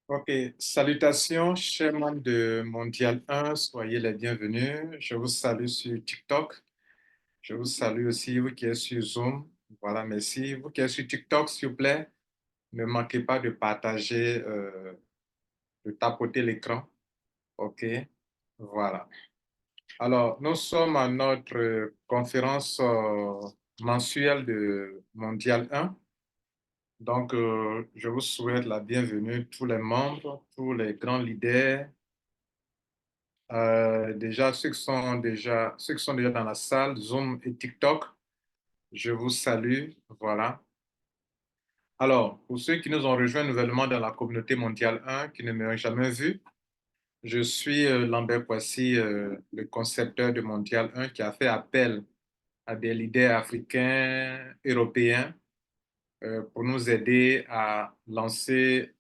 Ok, salutations, chers membres de Mondial 1, soyez les bienvenus. Je vous salue sur TikTok. Je vous salue aussi, vous qui êtes sur Zoom. Voilà, merci. Vous qui êtes sur TikTok, s'il vous plaît, ne manquez pas de partager, de tapoter l'écran. Ok, voilà. Alors, nous sommes à notre conférence mensuelle de Mondial 1. Donc, je vous souhaite la bienvenue, tous les membres, tous les grands leaders. Déjà, ceux qui sont déjà dans la salle, Zoom et TikTok, je vous salue. Voilà. Alors, pour ceux qui nous ont rejoints nouvellement dans la communauté mondiale 1, qui ne m'ont jamais vu, je suis Lambert Poissy, le concepteur de Mondial 1, qui a fait appel à des leaders africains, européens, pour nous aider à lancer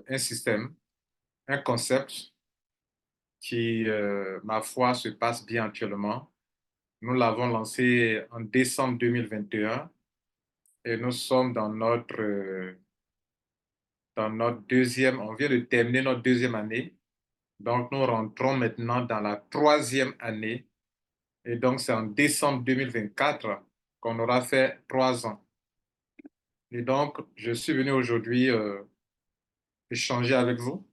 un système, un concept qui, ma foi, se passe bien actuellement. Nous l'avons lancé en décembre 2021 et nous sommes dans notre deuxième, on vient de terminer notre deuxième année. Donc, nous rentrons maintenant dans la troisième année. Et donc, c'est en décembre 2024 qu'on aura fait 3 ans. Et donc, je suis venu aujourd'hui échanger avec vous,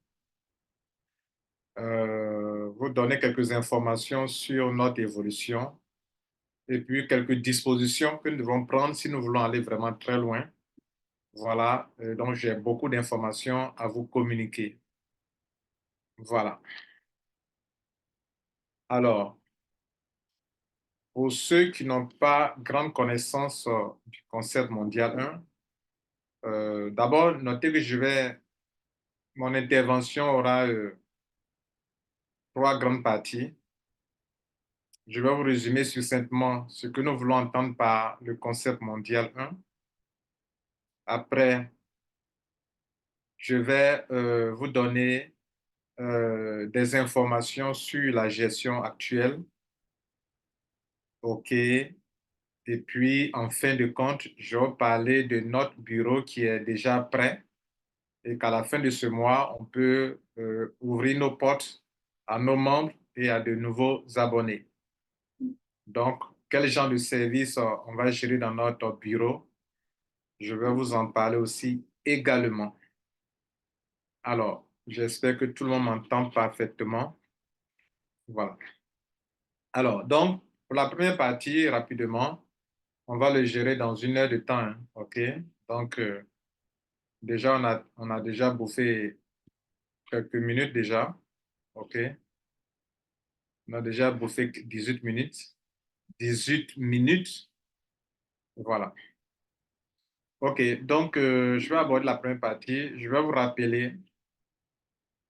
vous donner quelques informations sur notre évolution et puis quelques dispositions que nous devons prendre si nous voulons aller vraiment très loin. Voilà, donc j'ai beaucoup d'informations à vous communiquer. Voilà. Alors, pour ceux qui n'ont pas grande connaissance du concept mondial 1, d'abord, notez que mon intervention aura trois grandes parties. Je vais vous résumer succinctement ce que nous voulons entendre par le concept mondial 1. Après, je vais vous donner des informations sur la gestion actuelle. OK. Et puis, en fin de compte, je vais parler de notre bureau qui est déjà prêt et qu'à la fin de ce mois, on peut ouvrir nos portes à nos membres et à de nouveaux abonnés. Donc, quel genre de service on va gérer dans notre bureau? Je vais vous en parler aussi également. Alors, j'espère que tout le monde m'entend parfaitement. Voilà. Alors, donc, pour la première partie, rapidement, on va le gérer dans 1 heure de temps, hein, OK? Donc, déjà, on a déjà bouffé quelques minutes déjà. OK? On a déjà bouffé 18 minutes. 18 minutes. Voilà. OK. Donc, je vais aborder la première partie. Je vais vous rappeler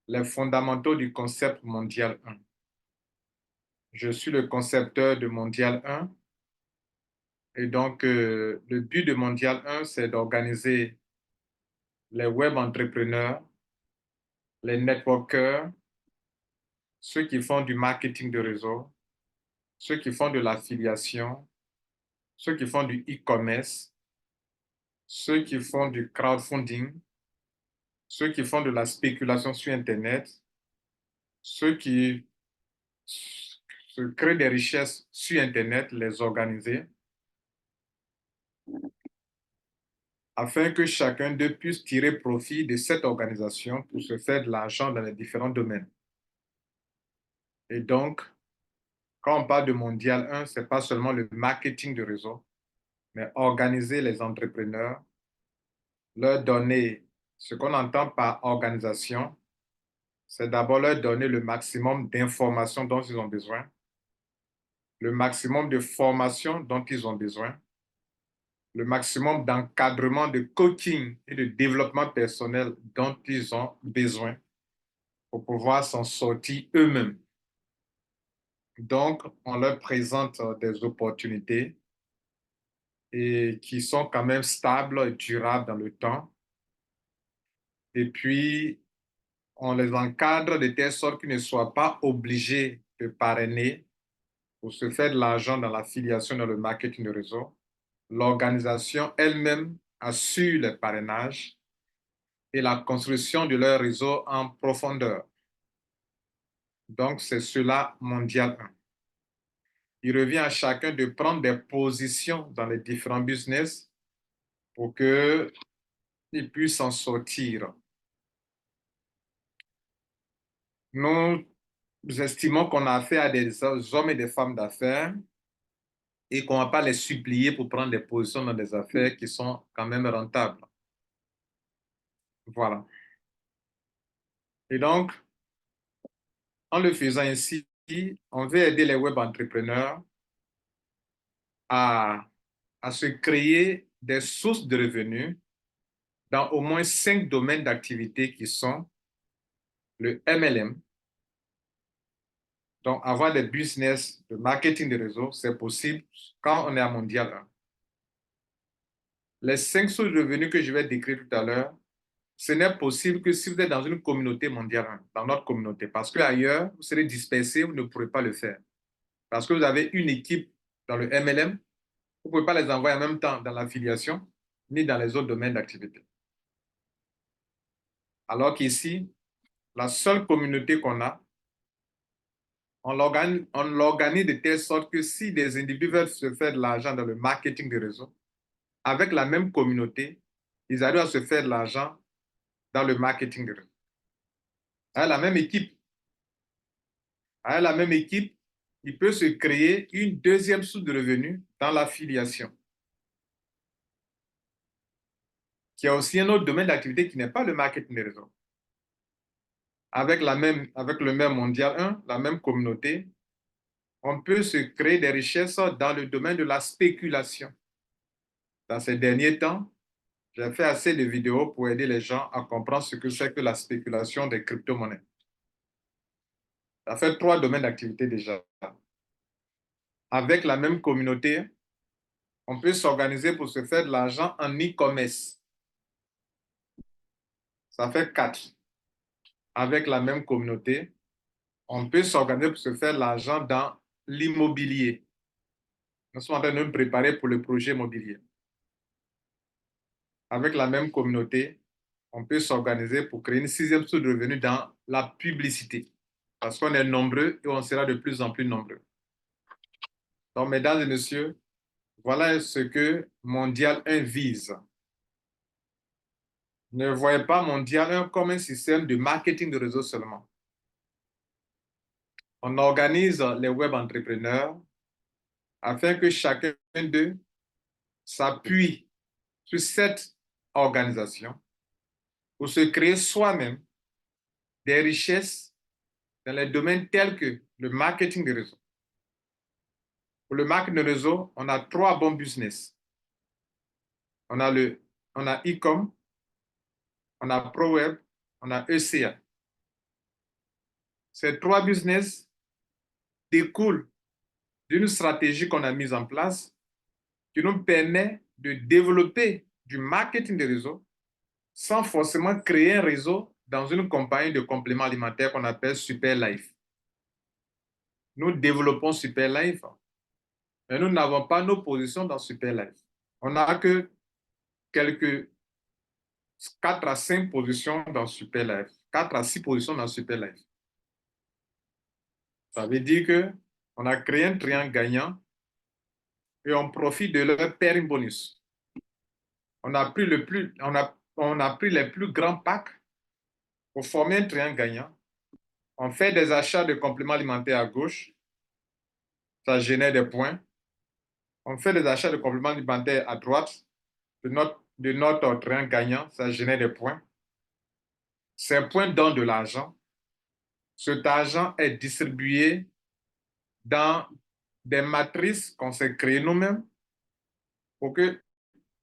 les fondamentaux du concept mondial 1. Je suis le concepteur de Mondial 1. Et donc, le but de Mondial 1, c'est d'organiser les web entrepreneurs, les networkers, ceux qui font du marketing de réseau, ceux qui font de l'affiliation, ceux qui font du e-commerce, ceux qui font du crowdfunding, ceux qui font de la spéculation sur Internet, ceux qui se créent des richesses sur Internet, les organiser, afin que chacun d'eux puisse tirer profit de cette organisation pour se faire de l'argent dans les différents domaines. Et donc, quand on parle de Mondial 1, ce n'est pas seulement le marketing de réseau, mais organiser les entrepreneurs, leur donner ce qu'on entend par organisation, c'est d'abord leur donner le maximum d'informations dont ils ont besoin, le maximum de formation dont ils ont besoin, le maximum d'encadrement, de coaching et de développement personnel dont ils ont besoin pour pouvoir s'en sortir eux-mêmes. Donc, on leur présente des opportunités et qui sont quand même stables et durables dans le temps. Et puis, on les encadre de telle sorte qu'ils ne soient pas obligés de parrainer pour se faire de l'argent dans l'affiliation, dans le marketing de réseau. L'organisation elle-même assure les parrainages et la construction de leur réseau en profondeur. Donc, c'est cela mondial 1. Il revient à chacun de prendre des positions dans les différents business pour qu'ils puissent s'en sortir. Nous estimons qu'on a affaire à des hommes et des femmes d'affaires et qu'on ne va pas les supplier pour prendre des positions dans des affaires qui sont quand même rentables. Voilà. Et donc, en le faisant ainsi, on veut aider les web entrepreneurs à, à se créer des sources de revenus dans au moins 5 domaines d'activité qui sont le MLM. Donc, avoir des business de marketing de réseau, c'est possible quand on est à Mondial 1. Les 5 sources de revenus que je vais décrire tout à l'heure, ce n'est possible que si vous êtes dans une communauté mondiale 1, dans notre communauté, parce qu'ailleurs, vous serez dispersé, vous ne pourrez pas le faire. Parce que vous avez une équipe dans le MLM, vous ne pouvez pas les envoyer en même temps dans l'affiliation, ni dans les autres domaines d'activité. Alors qu'ici, la seule communauté qu'on a, on l'organise de telle sorte que si des individus veulent se faire de l'argent dans le marketing de réseau, avec la même communauté, ils arrivent à se faire de l'argent dans le marketing de réseau. Avec la même équipe, il peut se créer une deuxième source de revenus dans l'affiliation, qui a aussi un autre domaine d'activité qui n'est pas le marketing de réseau. Avec le même Mondial 1, la même communauté, on peut se créer des richesses dans le domaine de la spéculation. Dans ces derniers temps, j'ai fait assez de vidéos pour aider les gens à comprendre ce que c'est que la spéculation des crypto-monnaies. Ça fait 3 domaines d'activité déjà. Avec la même communauté, on peut s'organiser pour se faire de l'argent en e-commerce. Ça fait 4. Avec la même communauté, on peut s'organiser pour se faire de l'argent dans l'immobilier. Nous sommes en train de nous préparer pour le projet immobilier. Avec la même communauté, on peut s'organiser pour créer une 6e source de revenus dans la publicité. Parce qu'on est nombreux et on sera de plus en plus nombreux. Donc, mesdames et messieurs, voilà ce que Mondial 1 vise. Ne voyez pas Mondial 1 comme un système de marketing de réseau seulement. On organise les web entrepreneurs afin que chacun d'eux s'appuie sur cette organisation pour se créer soi-même des richesses dans les domaines tels que le marketing de réseau. Pour le marketing de réseau, on a 3 bons business. On a e-com, on a ProWeb, on a ECA. Ces 3 business découlent d'une stratégie qu'on a mise en place qui nous permet de développer du marketing de réseau sans forcément créer un réseau dans une compagnie de compléments alimentaires qu'on appelle Superlife. Nous développons Superlife, mais nous n'avons pas nos positions dans Superlife. On n'a que quelques 4 à 5 positions dans Superlife, 4 à 6 positions dans Superlife. Ça veut dire qu'on a créé un triangle gagnant et on profite de leur pairing bonus. On a pris les plus grands packs pour former un triangle gagnant. On fait des achats de compléments alimentaires à gauche, ça génère des points. On fait des achats de compléments alimentaires à droite de notre triangle gagnant, ça génère des points. Ces points donnent de l'argent. Cet argent est distribué dans des matrices qu'on s'est créées nous-mêmes pour que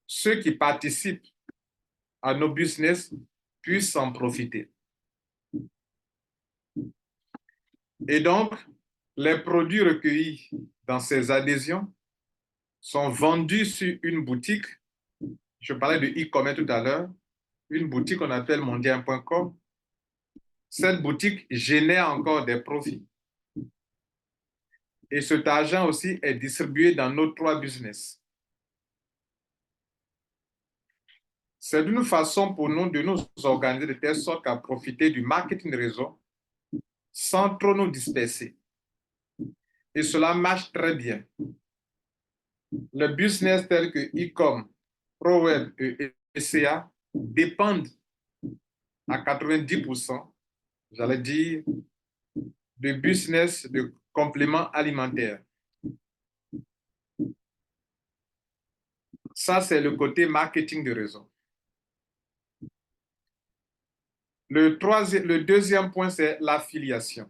ceux qui participent à nos business puissent en profiter. Et donc, les produits recueillis dans ces adhésions sont vendus sur une boutique. Je parlais de e-commerce tout à l'heure, une boutique qu'on appelle mondial.com. Cette boutique génère encore des profits. Et cet argent aussi est distribué dans nos 3 business. C'est une façon pour nous de nous organiser de telle sorte qu'à profiter du marketing de réseau sans trop nous disperser. Et cela marche très bien. Le business tel que e-com, ProWeb et ECA dépendent à 90%, j'allais dire, de business de compléments alimentaires. Ça, c'est le côté marketing de réseau. Le deuxième point, c'est l'affiliation.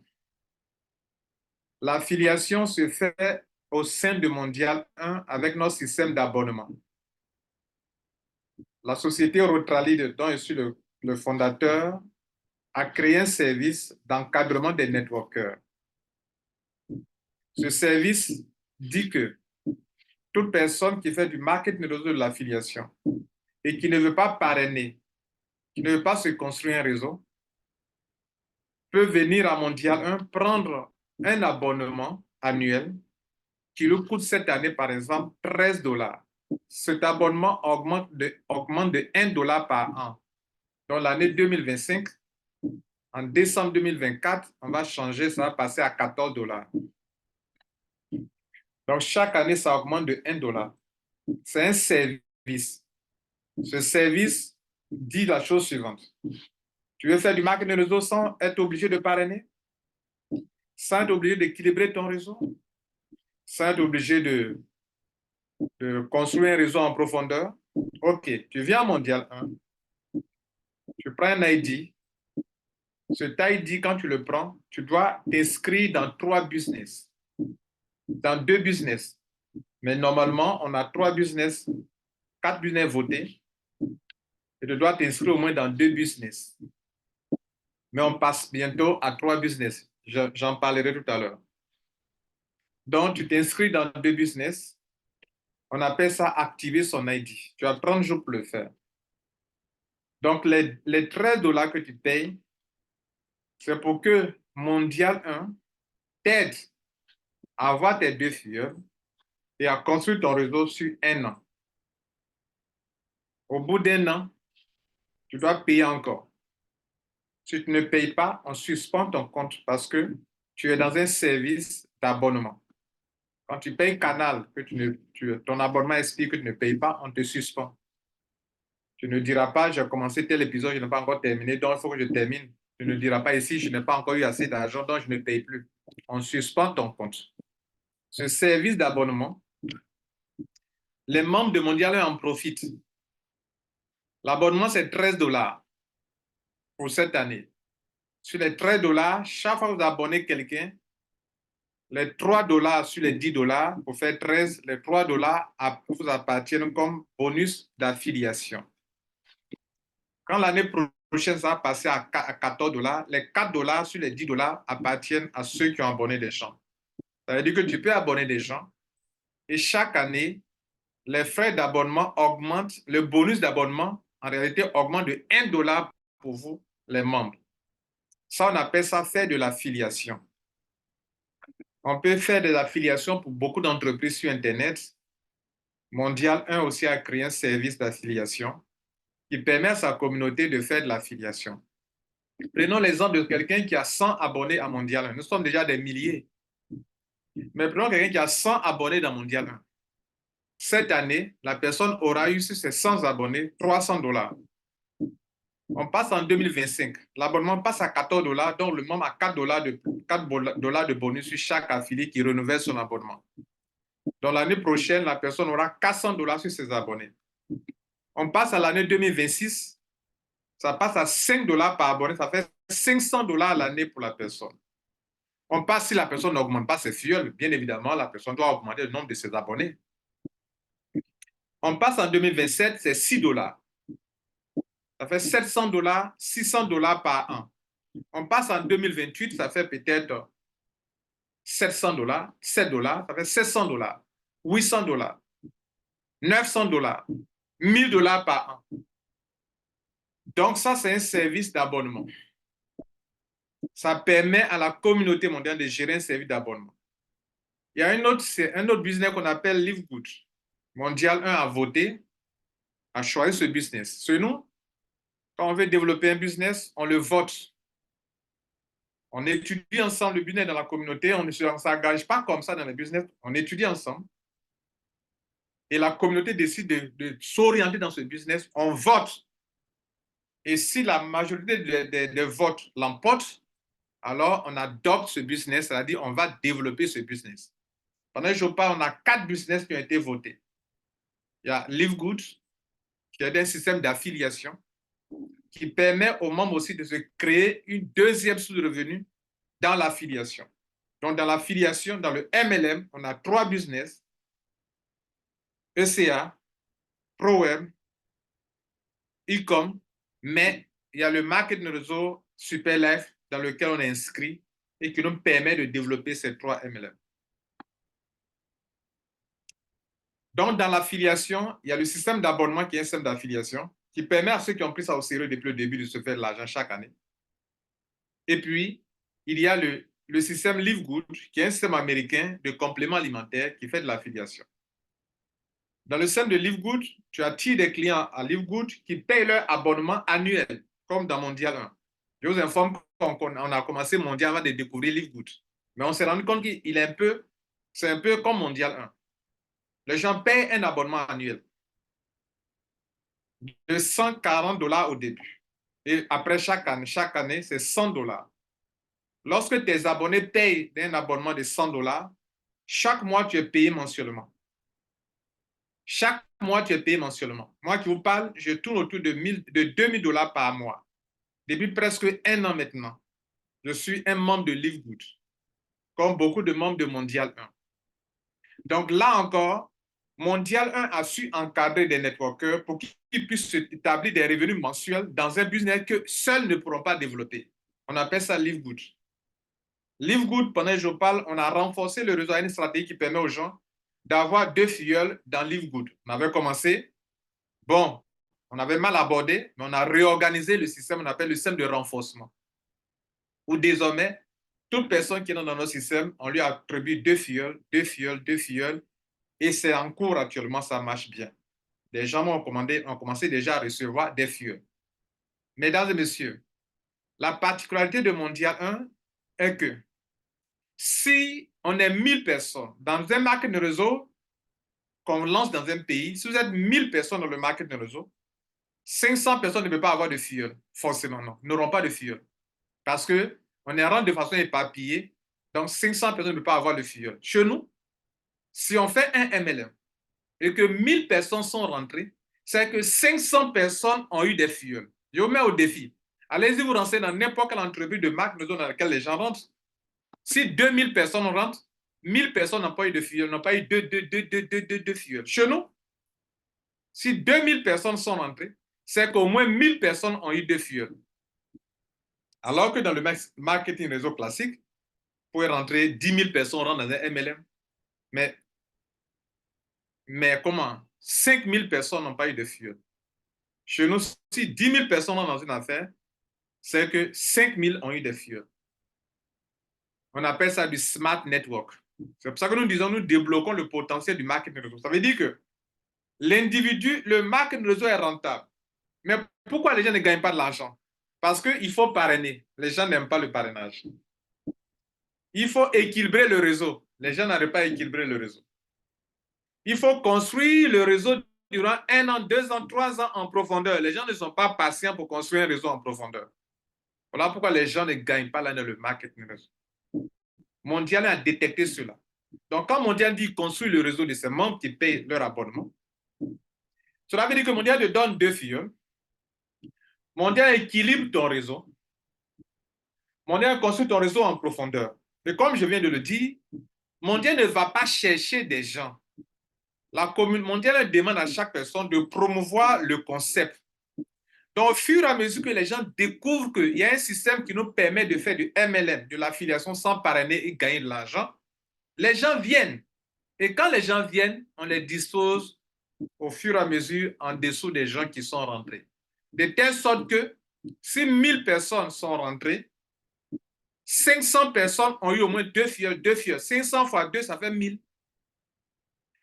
L'affiliation se fait au sein de Mondial 1 avec notre système d'abonnement. La société Rotralide, dont je suis le fondateur, a créé un service d'encadrement des networkers. Ce service dit que toute personne qui fait du marketing de l'affiliation et qui ne veut pas parrainer, qui ne veut pas se construire un réseau, peut venir à Mondial 1 prendre un abonnement annuel qui lui coûte cette année, par exemple, 13 $. Cet abonnement augmente de 1 $ par an. Dans l'année 2025, en décembre 2024, on va changer, ça va passer à 14 $. Donc, chaque année, ça augmente de 1 $. C'est un service. Ce service dit la chose suivante. Tu veux faire du marketing de réseau sans être obligé de parrainer, sans être obligé d'équilibrer ton réseau, sans être obligé de construire un réseau en profondeur. OK, tu viens à Mondial 1, tu prends un ID. Cet ID, quand tu le prends, tu dois t'inscrire dans 3 business, dans 2 business. Mais normalement, on a 3 business, 4 business votés. Et tu dois t'inscrire au moins dans 2 business. Mais on passe bientôt à 3 business. J'en parlerai tout à l'heure. Donc, tu t'inscris dans 2 business. On appelle ça activer son ID. Tu as 30 jours pour le faire. Donc, les 13 $ que tu payes, c'est pour que Mondial 1 t'aide à avoir tes 2 filles et à construire ton réseau sur 1 an. Au bout d'1 an, tu dois payer encore. Si tu ne payes pas, on suspend ton compte parce que tu es dans un service d'abonnement. Quand tu payes Canal, ton abonnement explique que tu ne payes pas, on te suspend. Tu ne diras pas, j'ai commencé tel épisode, je n'ai pas encore terminé, donc il faut que je termine. Tu ne diras pas ici, je n'ai pas encore eu assez d'argent, donc je ne paye plus. On suspend ton compte. Ce service d'abonnement, les membres de Mondial en profitent. L'abonnement, c'est 13 $ pour cette année. Sur les 13 $, chaque fois que vous abonnez quelqu'un, les 3 $ sur les 10 $ pour faire 13, les 3 $ vous appartiennent comme bonus d'affiliation. Quand l'année prochaine, ça va passer à 14 $, les 4 $ sur les 10 $ appartiennent à ceux qui ont abonné des gens. Ça veut dire que tu peux abonner des gens et chaque année, les frais d'abonnement augmentent, le bonus d'abonnement, en réalité, augmente de 1 $ pour vous, les membres. Ça, on appelle ça faire de l'affiliation. On peut faire de l'affiliation pour beaucoup d'entreprises sur Internet. Mondial 1 aussi a créé un service d'affiliation qui permet à sa communauté de faire de l'affiliation. Prenons l'exemple de quelqu'un qui a 100 abonnés à Mondial 1. Nous sommes déjà des milliers. Mais prenons quelqu'un qui a 100 abonnés dans Mondial 1. Cette année, la personne aura eu sur ses 100 abonnés 300 $. On passe en 2025. L'abonnement passe à 14 $, donc le membre a 4 $ de bonus sur chaque affilié qui renouvelle son abonnement. Dans l'année prochaine, la personne aura 400 $ sur ses abonnés. On passe à l'année 2026, ça passe à 5 $ par abonné, ça fait 500 $ à l'année pour la personne. On passe, si la personne n'augmente pas ses fioles, bien évidemment, la personne doit augmenter le nombre de ses abonnés. On passe en 2027, c'est 6 $. Ça fait 700 $, 600 $ par an. On passe en 2028, ça fait peut-être 700 $, 7 $, ça fait 700 $, 800 $, 900 $, 1000 $ par an. Donc ça, c'est un service d'abonnement. Ça permet à la communauté mondiale de gérer un service d'abonnement. Il y a un autre business qu'on appelle Live Good. Mondial 1 a voté à choisir ce business. Chez nous, quand on veut développer un business, on le vote. On étudie ensemble le business dans la communauté, on ne s'engage pas comme ça dans le business, on étudie ensemble. Et la communauté décide de s'orienter dans ce business, on vote. Et si la majorité des votes l'emporte, alors on adopte ce business, c'est-à-dire on va développer ce business. Pendant que je parle, on a 4 business qui ont été votés. Il y a Live Good, qui est un système d'affiliation qui permet aux membres aussi de se créer une deuxième source de revenus dans l'affiliation. Donc, dans l'affiliation, dans le MLM, on a 3 business, ECA, ProWeb, Ecom, mais il y a le marketing réseau Superlife dans lequel on est inscrit et qui nous permet de développer ces 3 MLM. Donc, dans l'affiliation, il y a le système d'abonnement qui est un système d'affiliation qui permet à ceux qui ont pris ça au sérieux depuis le début de se faire de l'argent chaque année. Et puis, il y a le système Live Good, qui est un système américain de compléments alimentaires qui fait de l'affiliation. Dans le système de Live Good, tu attires des clients à Live Good qui payent leur abonnement annuel, comme dans Mondial 1. Je vous informe qu'on a commencé Mondial avant de découvrir Live Good. Mais on s'est rendu compte qu'il est c'est un peu comme Mondial 1. Les gens payent un abonnement annuel de 140 $ au début. Et après chaque année, c'est 100 $. Lorsque tes abonnés payent un abonnement de 100 $, chaque mois, tu es payé mensuellement. Chaque mois, tu es payé mensuellement. Moi qui vous parle, je tourne autour de 2000 $ par mois. Depuis presque 1 an maintenant, je suis un membre de Live Good, comme beaucoup de membres de Mondial 1. Donc là encore, Mondial 1 a su encadrer des networkers pour qu'ils puissent établir des revenus mensuels dans un business que seuls ne pourront pas développer. On appelle ça Live Good. Live Good, pendant que je parle, on a renforcé le réseau à une stratégie qui permet aux gens d'avoir 2 filleuls dans Live Good. On avait commencé, bon, on avait mal abordé, mais on a réorganisé le système, on appelle le système de renforcement. Où désormais, toute personne qui est dans notre système, on lui attribue 2 filleuls, 2 filleuls, 2 filleuls, et c'est en cours actuellement, ça marche bien. Des gens ont commencé déjà à recevoir des filleuls. Mesdames et messieurs, la particularité de Mondial 1 est que si on est 1000 personnes dans un marketing réseau qu'on lance dans un pays, si vous êtes 1000 personnes dans le marketing réseau, 500 personnes ne peuvent pas avoir de filleuls, forcément non, n'auront pas de filleuls. Parce qu'on est rentré de façon éparpillée, donc 500 personnes ne peuvent pas avoir de filleul. Chez nous, si on fait un MLM et que 1000 personnes sont rentrées, c'est que 500 personnes ont eu des filleuls. Je vous mets au défi. Allez-y vous renseigner dans n'importe quelle entreprise de marque dans laquelle les gens rentrent. Si 2000 personnes rentrent, 1000 personnes n'ont pas eu de filleuls, n'ont pas eu deux filleuls. Chez nous, si 2000 personnes sont rentrées, c'est qu'au moins 1000 personnes ont eu 2 filleuls. Alors que dans le marketing réseau classique, vous pouvez rentrer 10 000 personnes dans un MLM. Mais comment? 5 000 personnes n'ont pas eu de filleuls. Chez nous, si 10 000 personnes sont dans une affaire, c'est que 5 000 ont eu des filleuls. On appelle ça du smart network. C'est pour ça que nous disons, nous débloquons le potentiel du marketing réseau. Ça veut dire que l'individu, le marketing réseau est rentable. Mais pourquoi les gens ne gagnent pas de l'argent? Parce qu'il faut parrainer. Les gens n'aiment pas le parrainage. Il faut équilibrer le réseau. Les gens n'arrivent pas à équilibrer le réseau. Il faut construire le réseau durant 1 an, 2 ans, 3 ans en profondeur. Les gens ne sont pas patients pour construire un réseau en profondeur. Voilà pourquoi les gens ne gagnent pas là dans le marketing réseau. Mondial a détecté cela. Donc, quand Mondial dit construire le réseau de ses membres qui payent leur abonnement, cela veut dire que Mondial te donne 2 filleuls. Mondial équilibre ton réseau. Mondial construit ton réseau en profondeur. Et comme je viens de le dire, Mondial ne va pas chercher des gens. La communauté mondiale demande à chaque personne de promouvoir le concept. Donc, au fur et à mesure que les gens découvrent qu'il y a un système qui nous permet de faire du MLM, de l'affiliation sans parrainer et gagner de l'argent, les gens viennent. Et quand les gens viennent, on les dispose au fur et à mesure en dessous des gens qui sont rentrés. De telle sorte que si 1000 personnes sont rentrées, 500 personnes ont eu au moins 2 filleuls, 2 filleuls. 500 fois 2, ça fait 1000.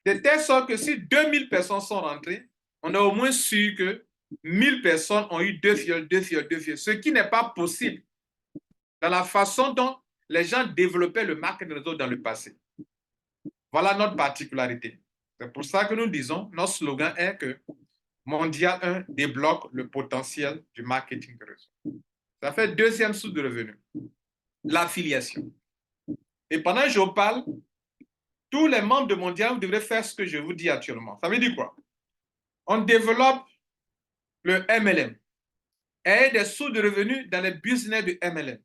De telle sorte que si 2000 personnes sont rentrées, on est au moins sûr que 1000 personnes ont eu 2 viols, ce qui n'est pas possible dans la façon dont les gens développaient le marketing réseau dans le passé. Voilà notre particularité. C'est pour ça que nous disons, notre slogan est que Mondial 1 débloque le potentiel du marketing réseau. Ça fait deuxième source de revenus, l'affiliation. Et pendant que je vous parle, tous les membres de Mondial, vous devrez faire ce que je vous dis actuellement. Ça veut dire quoi? On développe le MLM et des sources de revenus dans les business de MLM.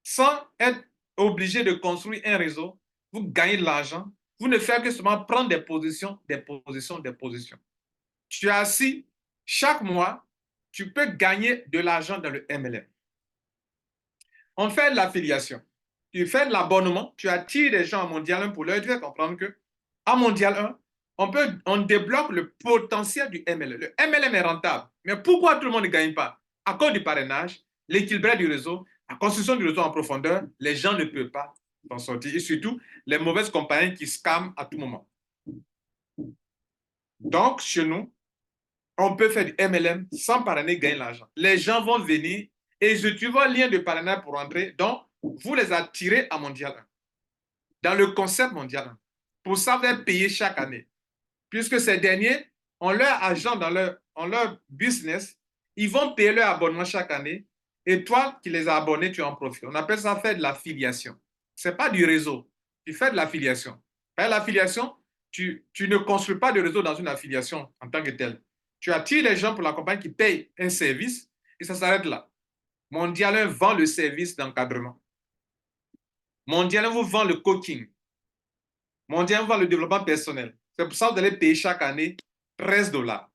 Sans être obligé de construire un réseau, vous gagnez de l'argent. Vous ne faites que seulement prendre des positions, des positions, des positions. Tu es assis, chaque mois, tu peux gagner de l'argent dans le MLM. On fait de l'affiliation. Tu fais de l'abonnement, tu attires des gens à Mondial 1 pour leur faire comprendre que à Mondial 1, on débloque le potentiel du MLM. Le MLM est rentable. Mais pourquoi tout le monde ne gagne pas? À cause du parrainage, l'équilibre du réseau, la construction du réseau en profondeur, les gens ne peuvent pas s'en sortir. Et surtout, les mauvaises compagnies qui scamment à tout moment. Donc, chez nous, on peut faire du MLM sans parrainer, gagner l'argent. Les gens vont venir et je tu vois un lien de parrainage pour entrer. Donc, vous les attirez à Mondial 1, dans le concept Mondial 1. Pour ça, vous allez payer chaque année. Puisque ces derniers ont leur argent dans leur business, ils vont payer leur abonnement chaque année. Et toi qui les as abonnés, tu en profites. On appelle ça faire de l'affiliation. Ce n'est pas du réseau. Tu fais de l'affiliation. Par l'affiliation, tu ne construis pas de réseau dans une affiliation en tant que telle. Tu attires les gens pour la compagnie qui payent un service et ça s'arrête là. Mondial 1 vend le service d'encadrement. Mondial 1 vous vend le coaching. Mondial 1 vend le développement personnel. C'est pour ça que vous allez payer chaque année 13 dollars.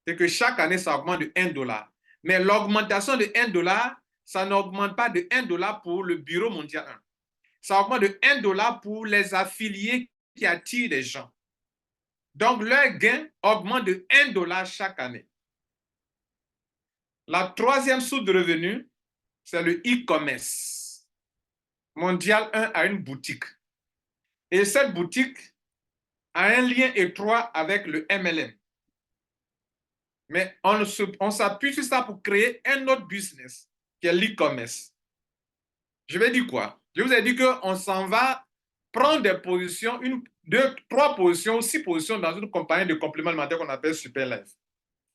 C'est que chaque année, ça augmente de 1 dollar. Mais l'augmentation de 1 dollar, ça n'augmente pas de 1 dollar pour le bureau Mondial 1. Ça augmente de 1 dollar pour les affiliés qui attirent des gens. Donc, leur gain augmente de 1 dollar chaque année. La troisième source de revenus, c'est le e-commerce. Mondial 1 a une boutique. Et cette boutique a un lien étroit avec le MLM. Mais on s'appuie sur ça pour créer un autre business, qui est l'e-commerce. Je vais dire quoi? Je vous ai dit qu'on s'en va prendre des positions, 1, 2, 3 positions, 6 positions dans une compagnie de compléments alimentaires qu'on appelle Superlife.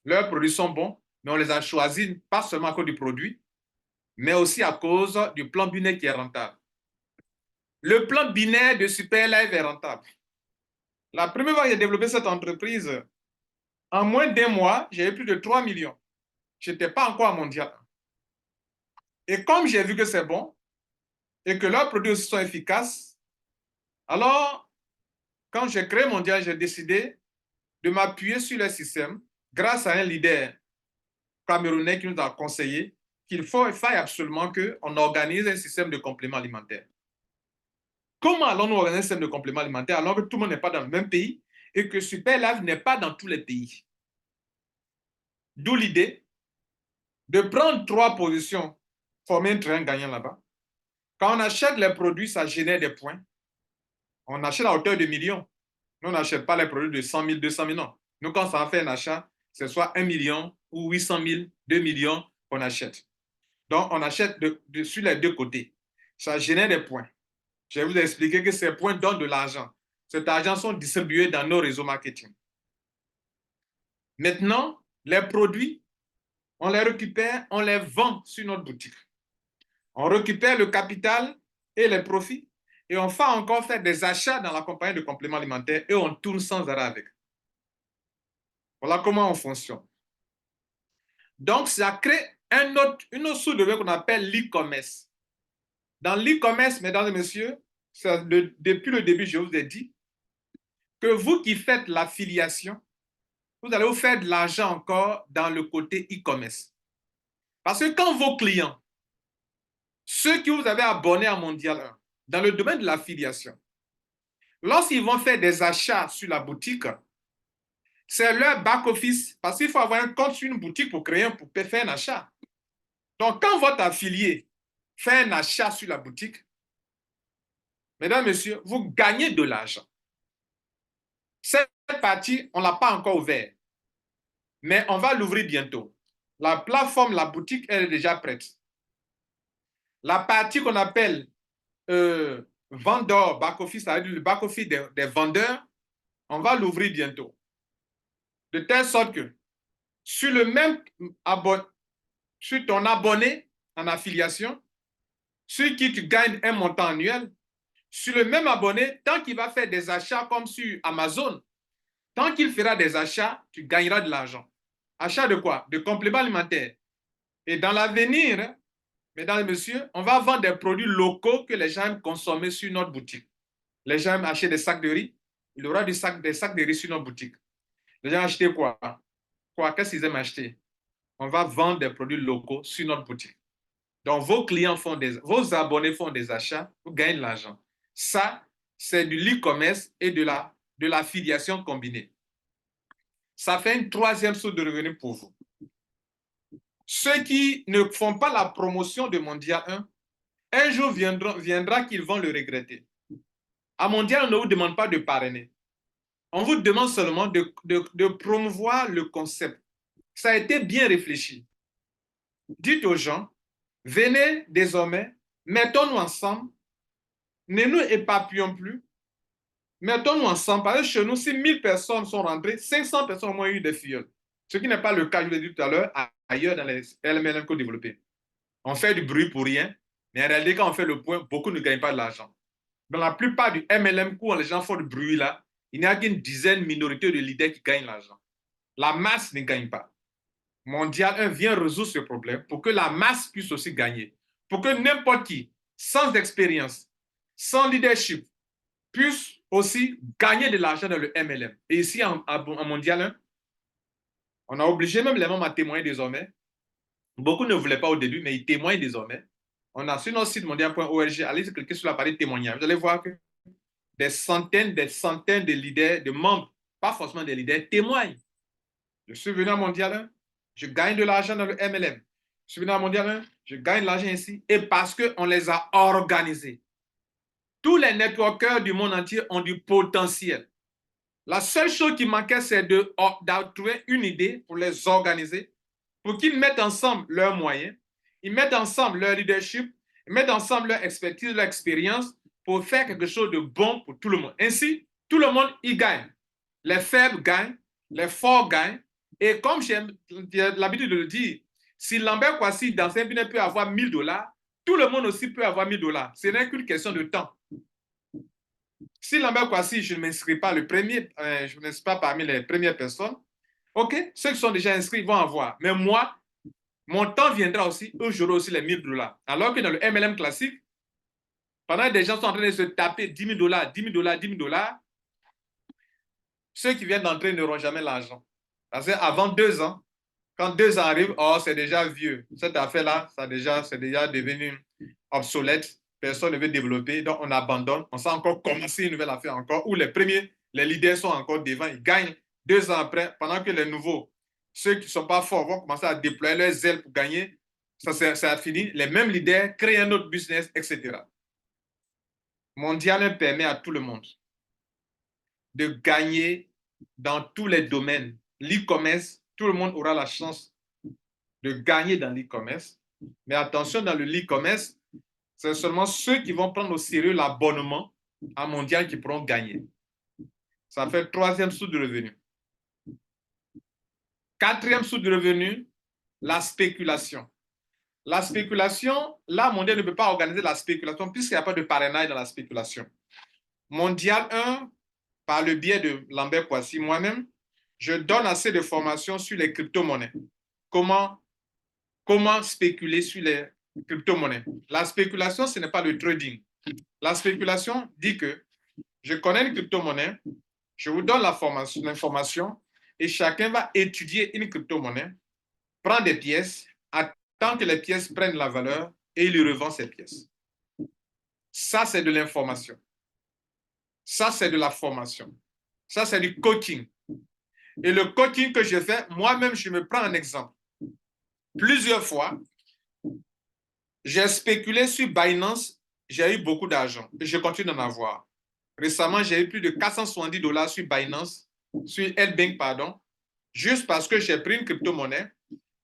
Leurs produits sont bons, mais on les a choisis pas seulement à cause du produit, mais aussi à cause du plan binaire qui est rentable. Le plan binaire de Superlife est rentable. La première fois que j'ai développé cette entreprise, en moins d'1 mois, j'avais plus de 3 millions. Je n'étais pas encore à Mondial. Et comme j'ai vu que c'est bon et que leurs produits aussi sont efficaces, alors, quand j'ai créé Mondial, j'ai décidé de m'appuyer sur le système grâce à un leader camerounais qui nous a conseillé qu'il faille absolument qu'on organise un système de compléments alimentaires. Comment allons-nous organiser un système de compléments alimentaires alors que tout le monde n'est pas dans le même pays et que Superlife n'est pas dans tous les pays? D'où l'idée de prendre 3 positions, former un terrain gagnant là-bas. Quand on achète les produits, ça génère des points. On achète à hauteur de millions. Nous, on n'achète pas les produits de 100 000, 200 000, non. Nous, quand ça fait un achat, c'est soit 1 million ou 800 000, 2 millions qu'on achète. Donc, on achète sur les deux côtés. Ça génère des points. Je vais vous expliquer que ces points donnent de l'argent. Cet argent sont distribués dans nos réseaux marketing. Maintenant, les produits, on les récupère, on les vend sur notre boutique. On récupère le capital et les profits et on va encore faire des achats dans la compagnie de compléments alimentaires et on tourne sans arrêt avec. Voilà comment on fonctionne. Donc, ça crée une autre source de revenus qu'on appelle l'e-commerce. Dans l'e-commerce, mesdames et messieurs, depuis le début, je vous ai dit que vous qui faites l'affiliation, vous allez vous faire de l'argent encore dans le côté e-commerce. Parce que quand vos clients, ceux qui vous avez abonnés à Mondial 1, dans le domaine de l'affiliation, lorsqu'ils vont faire des achats sur la boutique, c'est leur back-office, parce qu'il faut avoir un compte sur une boutique pour faire un achat. Donc, quand votre affilié fait un achat sur la boutique, mesdames, messieurs, vous gagnez de l'argent. Cette partie, on ne l'a pas encore ouverte. mais on va l'ouvrir bientôt. La plateforme, la boutique, elle est déjà prête. La partie qu'on appelle vendeur, back-office, c'est-à-dire le back-office des vendeurs, on va l'ouvrir bientôt. De telle sorte que sur le même sur ton abonné en affiliation, sur qui tu gagnes un montant annuel, sur le même abonné, tant qu'il va faire des achats comme sur Amazon, tant qu'il fera des achats, tu gagneras de l'argent. Achat de quoi? De compléments alimentaires. Et dans l'avenir, mesdames et messieurs, on va vendre des produits locaux que les gens aiment consommer sur notre boutique. Les gens aiment acheter des sacs de riz. Il y aura des sacs de riz sur notre boutique. Les gens achètent quoi? Qu'est-ce qu'ils aiment acheter? On va vendre des produits locaux sur notre boutique. Donc, vos abonnés font des achats, vous gagnez de l'argent. Ça, c'est du e-commerce et de l'affiliation combinée. Ça fait une troisième source de revenus pour vous. Ceux qui ne font pas la promotion de Mondial 1, un jour viendra qu'ils vont le regretter. À Mondial, on ne vous demande pas de parrainer. On vous demande seulement de promouvoir le concept. Ça a été bien réfléchi. Dites aux gens, venez désormais, mettons-nous ensemble, ne nous éparpillons plus, mettons-nous ensemble, parce que chez nous, si 1000 personnes sont rentrées, 500 personnes ont moins eu des filleuls. Ce qui n'est pas le cas, je l'ai dit tout à l'heure, ailleurs dans les LMLM co-développés. On fait du bruit pour rien, mais en réalité, quand on fait le point, beaucoup ne gagnent pas de l'argent. Dans la plupart du MLM, quand les gens font du bruit là, il n'y a qu'une dizaine, minorité de leaders qui gagnent l'argent. La masse ne gagne pas. Mondial 1 vient résoudre ce problème pour que la masse puisse aussi gagner. Pour que n'importe qui, sans expérience, sans leadership, puisse aussi gagner de l'argent dans le MLM. Et ici, en Mondial 1, on a obligé même les membres à témoigner désormais. Beaucoup ne voulaient pas au début, mais ils témoignent désormais. On a sur notre site mondial.org, allez cliquer sur la partie témoignage. Vous allez voir que des centaines de leaders, de membres, pas forcément des leaders, témoignent. Je suis venu à Mondial 1, je gagne de l'argent dans le MLM. Je suis venu à Mondial 1, je gagne de l'argent ici. Et parce qu'on les a organisés. Tous les networkers du monde entier ont du potentiel. La seule chose qui manquait, c'est de trouver une idée pour les organiser, pour qu'ils mettent ensemble leurs moyens, ils mettent ensemble leur leadership, ils mettent ensemble leur expertise, leur expérience pour faire quelque chose de bon pour tout le monde. Ainsi, tout le monde y gagne. Les faibles gagnent, les forts gagnent. Et comme j'ai l'habitude de le dire, si Lambert Kouassi dans un business peut avoir 1000 dollars, tout le monde aussi peut avoir 1000 dollars. Ce n'est qu'une question de temps. Si Lambert Kouassi, je ne m'inscris pas le premier, je ne suis pas parmi les premières personnes, ok, ceux qui sont déjà inscrits vont avoir. Mais moi, mon temps viendra aussi, où j'aurai aussi les 1000 dollars. Alors que dans le MLM classique, pendant que des gens sont en train de se taper 10 000 dollars, 10 000 dollars, 10 000 dollars, ceux qui viennent d'entrer n'auront jamais l'argent. Parce qu'avant 2 ans, quand 2 ans arrivent, oh, c'est déjà vieux. Cette affaire-là, c'est déjà devenu obsolète. Personne ne veut développer, donc on abandonne. On sait encore commencer une nouvelle affaire encore, où les leaders sont encore devant, ils gagnent 2 ans après, pendant que les nouveaux, ceux qui ne sont pas forts, vont commencer à déployer leurs ailes pour gagner. Ça a fini. Les mêmes leaders créent un autre business, etc. Mondial permet à tout le monde de gagner dans tous les domaines. L'e-commerce, tout le monde aura la chance de gagner dans l'e-commerce. Mais attention, dans le e-commerce, c'est seulement ceux qui vont prendre au sérieux l'abonnement à Mondial qui pourront gagner. Ça fait troisième source de revenu. Quatrième source de revenu, la spéculation. La spéculation, là, Mondial ne peut pas organiser la spéculation puisqu'il n'y a pas de parrainage dans la spéculation. Mondial 1, par le biais de Lambert Kouassi, moi-même, je donne assez de formations sur les crypto-monnaies. Comment spéculer sur les crypto-monnaies. La spéculation, ce n'est pas le trading. La spéculation dit que je connais une crypto-monnaie, je vous donne l'information et chacun va étudier une crypto-monnaie, prend des pièces, attend que les pièces prennent la valeur et il lui revend ces pièces. Ça, c'est de l'information. Ça, c'est de la formation. Ça, c'est du coaching. Et le coaching que je fais, moi-même, je me prends un exemple. Plusieurs fois, j'ai spéculé sur Binance, j'ai eu beaucoup d'argent et je continue d'en avoir. Récemment, j'ai eu plus de 470 dollars sur Binance, sur L-Bank, pardon. juste parce que j'ai pris une crypto-monnaie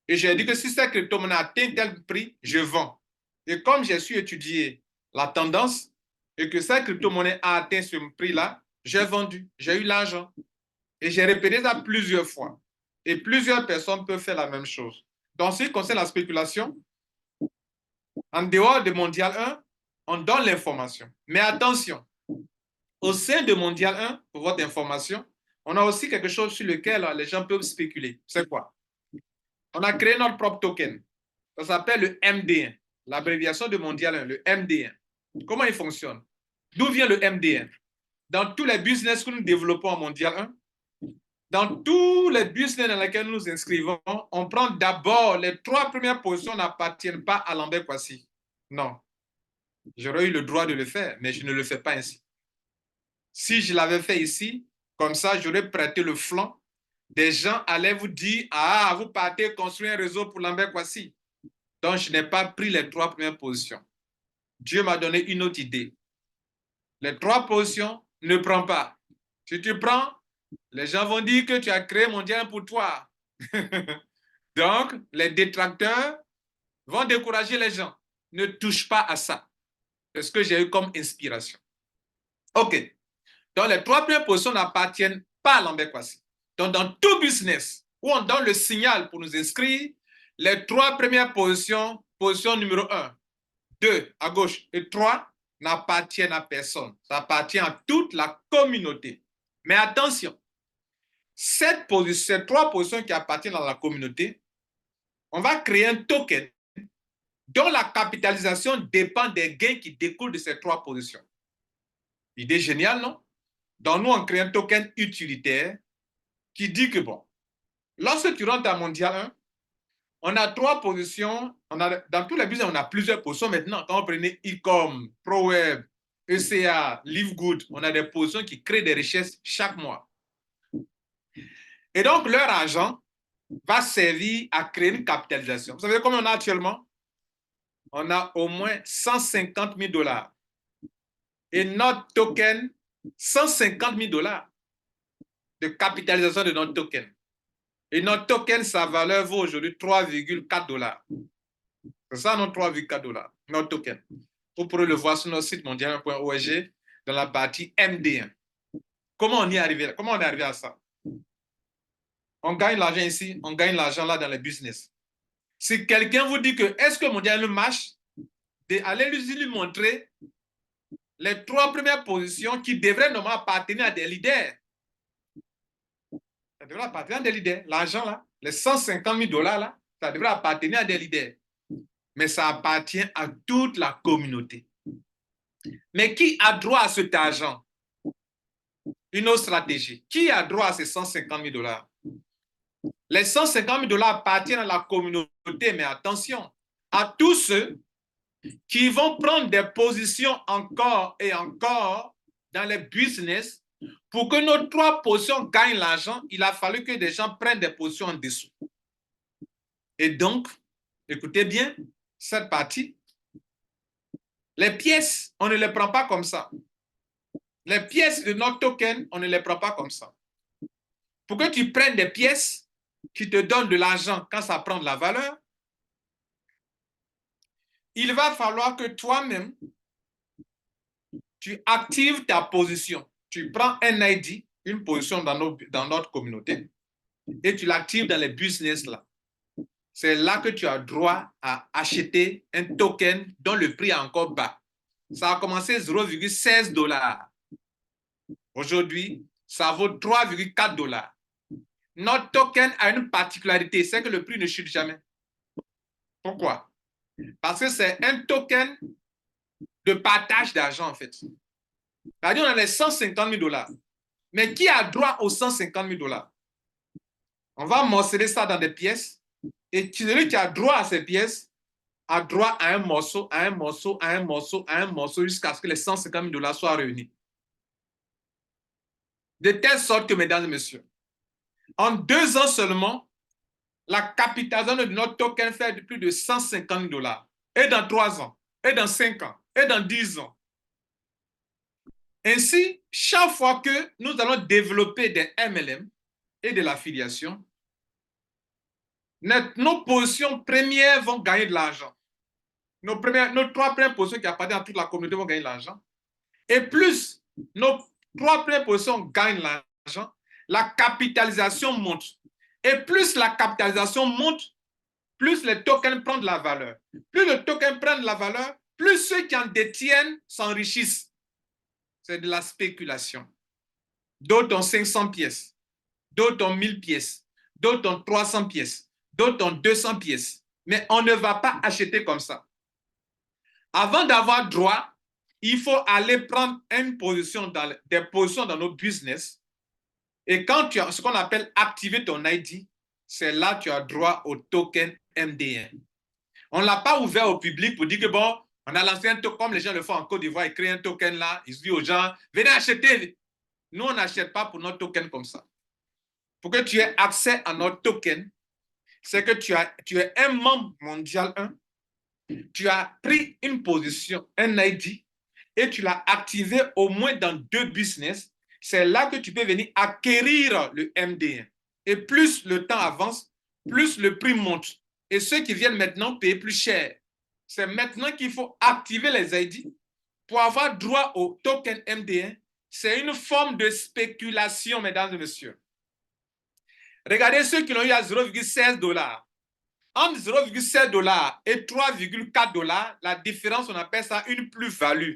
et j'ai dit que si cette crypto-monnaie atteint tel prix, je vends. Et comme j'ai su étudier la tendance et que cette crypto-monnaie a atteint ce prix-là, j'ai vendu, j'ai eu l'argent. Et j'ai répété ça plusieurs fois. Et plusieurs personnes peuvent faire la même chose. Donc, ce qui concerne la spéculation, en dehors de Mondial 1, on donne l'information. Mais attention, au sein de Mondial 1, pour votre information, on a aussi quelque chose sur lequel les gens peuvent spéculer. C'est quoi? On a créé notre propre token. Ça s'appelle le MD1, l'abréviation de Mondial 1, le MD1. Comment il fonctionne? D'où vient le MD1? Dans tous les business que nous développons en Mondial 1, dans tous les business dans lesquels nous nous inscrivons, on prend d'abord les 3 premières positions n'appartiennent pas à Lambert Kwasi. Non. J'aurais eu le droit de le faire, mais je ne le fais pas ainsi. Si je l'avais fait ici, comme ça, j'aurais prêté le flanc. Des gens allaient vous dire, ah, vous partez construire un réseau pour Lambert Kwasi. Donc, je n'ai pas pris les 3 premières positions. Dieu m'a donné une autre idée. Les 3 positions, ne prends pas. Si tu prends, les gens vont dire que tu as créé Mondial pour toi. Donc, les détracteurs vont décourager les gens. Ne touche pas à ça. C'est ce que j'ai eu comme inspiration. OK. Donc, les 3 premières positions n'appartiennent pas à Lambert Kwasi. Donc, dans tout business où on donne le signal pour nous inscrire, les 3 premières positions, position numéro 1, 2 à gauche et 3 n'appartiennent à personne. Ça appartient à toute la communauté. Mais attention, ces 3 positions qui appartiennent à la communauté, on va créer un token dont la capitalisation dépend des gains qui découlent de ces 3 positions. Idée géniale, non? Donc, nous, on crée un token utilitaire qui dit que, bon, lorsque tu rentres à Mondial 1, on a 3 positions. Dans tous les business, on a plusieurs positions maintenant. Quand on prenait Ecom, ProWeb, ECA, LiveGood, on a des positions qui créent des richesses chaque mois. Et donc, leur argent va servir à créer une capitalisation. Vous savez combien on a actuellement? On a au moins 150 000 $. Et notre token, 150 000 $ de capitalisation de notre token. Et notre token, sa valeur vaut aujourd'hui 3,4 $. C'est ça notre 3,4 $, notre token. Vous pourrez le voir sur notre site mondial.org dans la partie MD1. Comment on y est arrivé? Comment on est arrivé à ça? On gagne l'argent ici, on gagne l'argent là dans les business. Si quelqu'un vous dit que est-ce que Mondial marche, allez lui montrer les 3 premières positions qui devraient normalement appartenir à des leaders. Ça devrait appartenir à des leaders. L'argent là, les 150 000 $ là, ça devrait appartenir à des leaders. Mais ça appartient à toute la communauté. Mais qui a droit à cet argent? Une autre stratégie. Qui a droit à ces 150 000 $? Les 150 000 $ appartiennent à la communauté, mais attention, à tous ceux qui vont prendre des positions encore et encore dans les business. Pour que nos 3 positions gagnent l'argent, il a fallu que des gens prennent des positions en dessous. Et donc, écoutez bien cette partie. Les pièces, on ne les prend pas comme ça. Les pièces de notre token, on ne les prend pas comme ça. Pour que tu prennes des pièces qui te donnent de l'argent quand ça prend de la valeur, il va falloir que toi-même, tu actives ta position. Tu prends un ID, une position dans notre communauté, et tu l'actives dans les business là. C'est là que tu as droit à acheter un token dont le prix est encore bas. Ça a commencé 0,16 $. Aujourd'hui, ça vaut 3,4 $. Notre token a une particularité, c'est que le prix ne chute jamais. Pourquoi? Parce que c'est un token de partage d'argent, en fait. C'est-à-dire, on a les 150 000 $. Mais qui a droit aux 150 000 $? On va morceler ça dans des pièces. Et celui qui a droit à ces pièces a droit à un morceau, à un morceau, à un morceau, à un morceau, jusqu'à ce que les 150 000 $ soient réunis. De telle sorte que, mesdames et messieurs, en 2 ans seulement, la capitalisation de notre token fait de plus de 150 000 $. Et dans 3 ans, et dans 5 ans, et dans 10 ans. Ainsi, chaque fois que nous allons développer des MLM et de l'affiliation, Nos positions premières vont gagner de l'argent. Nos 3 premières positions qui appartiennent à toute la communauté vont gagner de l'argent. Et plus nos 3 premières positions gagnent l'argent, la capitalisation monte. Et plus la capitalisation monte, plus les tokens prennent de la valeur. Plus le token prend de la valeur, plus ceux qui en détiennent s'enrichissent. C'est de la spéculation. D'autres ont 500 pièces, d'autres ont 1000 pièces, d'autres ont 300 pièces, d'autres ont 200 pièces. Mais on ne va pas acheter comme ça. Avant d'avoir droit, il faut aller prendre une position des positions dans nos business. Et quand tu as ce qu'on appelle activer ton ID, c'est là que tu as droit au token MD1. On ne l'a pas ouvert au public pour dire que bon, on a lancé un token, comme les gens le font en Côte d'Ivoire, ils créent un token là, ils disent aux gens, venez acheter. Nous, on n'achète pas pour notre token comme ça. Pour que tu aies accès à notre token, c'est que tu es un membre mondial 1, tu as pris une position, un ID, et tu l'as activé au moins dans 2 business. C'est là que tu peux venir acquérir le MD1. Et plus le temps avance, plus le prix monte. Et ceux qui viennent maintenant payer plus cher. C'est maintenant qu'il faut activer les ID pour avoir droit au token MD1. C'est une forme de spéculation, mesdames et messieurs. Regardez ceux qui l'ont eu à 0,16 $. Entre 0,7 $ et 3,4 $, la différence, on appelle ça une plus-value.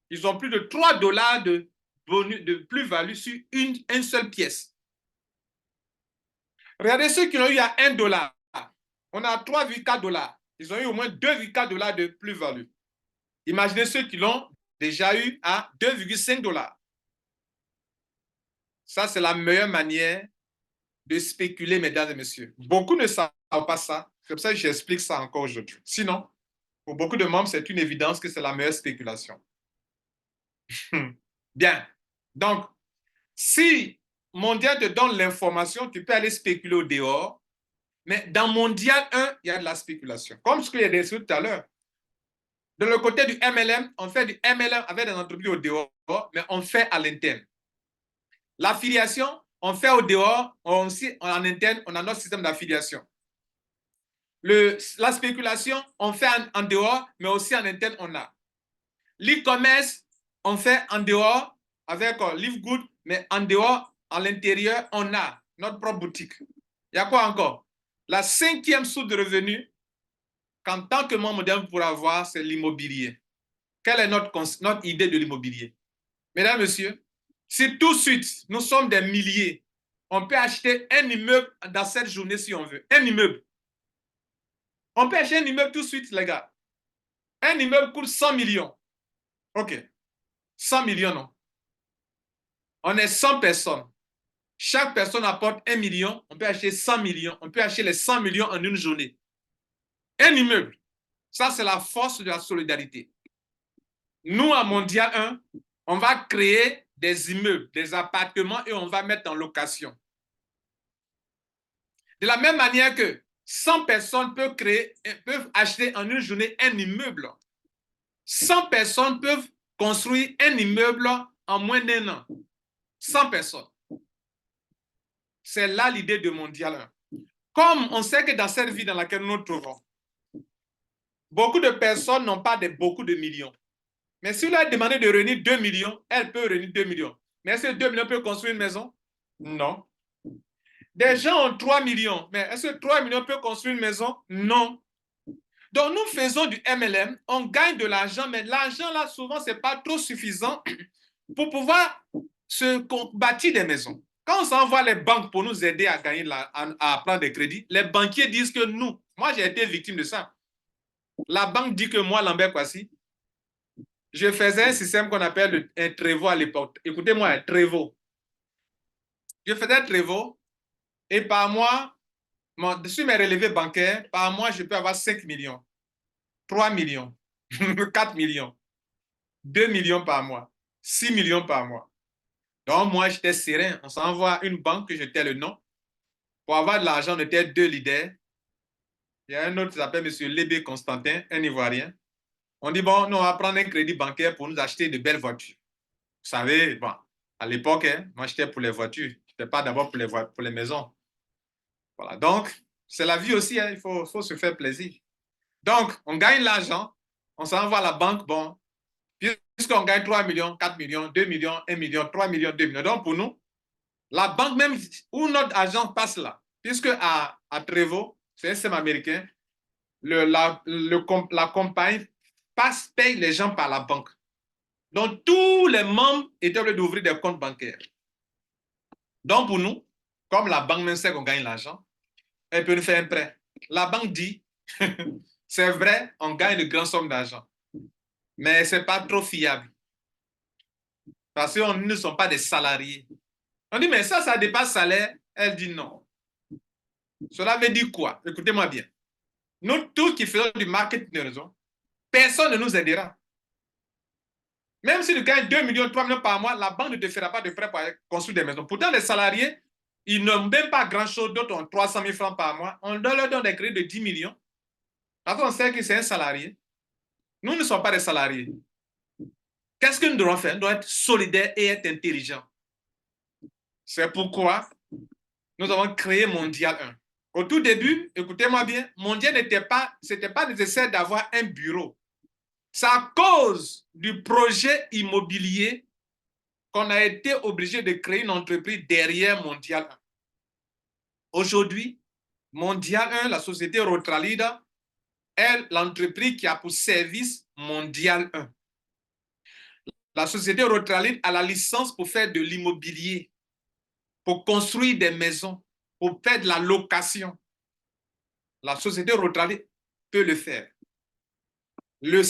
Ils ont plus de 3 $ de plus-value sur une seule pièce. Regardez ceux qui l'ont eu à 1 $. On a 3,4 $. Ils ont eu au moins 2,4 $ de plus-value. Imaginez ceux qui l'ont déjà eu à 2,5 $. Ça, c'est la meilleure manière de spéculer, mesdames et messieurs. Beaucoup ne savent pas ça. C'est pour ça que j'explique ça encore aujourd'hui. Sinon, pour beaucoup de membres, c'est une évidence que c'est la meilleure spéculation. Bien. Donc, si Mondial te donne l'information, tu peux aller spéculer au dehors. Mais dans Mondial 1, il y a de la spéculation. Comme ce que j'ai décrit tout à l'heure. De le côté du MLM, on fait du MLM avec des entreprises au dehors, mais on fait à l'interne. L'affiliation, on fait au dehors, en interne, on a notre système d'affiliation. La spéculation, on fait en dehors, mais aussi en interne, on a. L'e-commerce, on fait en dehors avec Livegood, mais en dehors, à l'intérieur, on a notre propre boutique. Il y a quoi encore? La 5e source de revenus qu'en tant que membre moderne, vous pourrez avoir, c'est l'immobilier. Quelle est notre idée de l'immobilier? Mesdames, Messieurs, si tout de suite, nous sommes des milliers, on peut acheter un immeuble dans cette journée si on veut. Un immeuble. On peut acheter un immeuble tout de suite, les gars. Un immeuble coûte 100 millions. OK. 100 millions, non. On est 100 personnes. Chaque personne apporte 1 million. On peut acheter 100 millions. On peut acheter les 100 millions en une journée. Un immeuble. Ça, c'est la force de la solidarité. Nous, à Mondial 1, on va créer des immeubles, des appartements et on va mettre en location. De la même manière que 100 personnes peuvent acheter en une journée un immeuble. 100 personnes peuvent construire un immeuble en moins d'1 an. 100 personnes. C'est là l'idée de Mondial 1. Comme on sait que dans cette vie dans laquelle nous nous trouvons, beaucoup de personnes n'ont pas beaucoup de millions. Mais si vous leur demandez de réunir 2 millions, elles peuvent réunir 2 millions. Mais est-ce que 2 millions peuvent construire une maison? Non. Des gens ont 3 millions. Mais est-ce que 3 millions peuvent construire une maison? Non. Donc, nous faisons du MLM, on gagne de l'argent, mais l'argent, là, souvent, ce n'est pas trop suffisant pour pouvoir bâtir des maisons. Quand on s'envoie les banques pour nous aider à gagner, à prendre des crédits, les banquiers disent que nous, moi, j'ai été victime de ça. La banque dit que moi, Lambert Kwasi, je faisais un système qu'on appelle un Trevor à l'époque. Écoutez-moi, un Trevor. Je faisais un Trevor et par mois, sur mes relevés bancaires, par mois, je peux avoir 5 millions, 3 millions, 4 millions, 2 millions par mois, 6 millions par mois. Donc, moi, j'étais serein. On s'envoie une banque, que j'étais le nom. Pour avoir de l'argent, on était 2 leaders. Il y a un autre qui s'appelle M. Lébé Constantin, un Ivoirien. On dit, bon, nous, on va prendre un crédit bancaire pour nous acheter de belles voitures. Vous savez, bon, à l'époque, moi, j'étais pour les voitures. Je n'étais pas d'abord pour les maisons. Voilà, donc, C'est la vie aussi, hein, il faut se faire plaisir. Donc, on gagne l'argent, on s'en va à la banque, bon, puisqu'on gagne 3 millions, 4 millions, 2 millions, 1 million, 3 millions, 2 millions. Donc, pour nous, la banque même où notre argent passe là, puisque à Trevo, c'est un système américain, la compagnie paye les gens par la banque. Donc, tous les membres étaient obligés d'ouvrir des comptes bancaires. Donc, pour nous, comme la banque même sait qu'on gagne l'argent, elle peut nous faire un prêt. La banque dit, c'est vrai, on gagne de grandes sommes d'argent, mais ce n'est pas trop fiable. Parce qu'on ne sont pas des salariés. On dit, mais ça dépasse salaire. Elle dit non. Cela veut dire quoi? Écoutez-moi bien. Nous tous qui faisons du marketing de raison, personne ne nous aidera. Même si tu gagnes 2 millions, 3 millions par mois, la banque ne te fera pas de prêt pour construire des maisons. Pourtant, les salariés, ils n'ont même pas grand-chose, d'autres ont 300 000 francs par mois. On leur donne des crédits de 10 millions. Parce qu'on sait que c'est un salarié. Nous ne sommes pas des salariés. Qu'est-ce que nous devons faire? Nous devons être solidaires et être intelligents. C'est pourquoi nous avons créé Mondial 1. Au tout début, écoutez-moi bien, Mondial c'était pas nécessaire d'avoir un bureau. C'est à cause du projet immobilier qu'on a été obligé de créer une entreprise derrière Mondial 1. Aujourd'hui, Mondial 1, la société Rotralida, est l'entreprise qui a pour service Mondial 1. La société Rotralide a la licence pour faire de l'immobilier, pour construire des maisons, pour faire de la location. La société Rotralide peut le faire. Le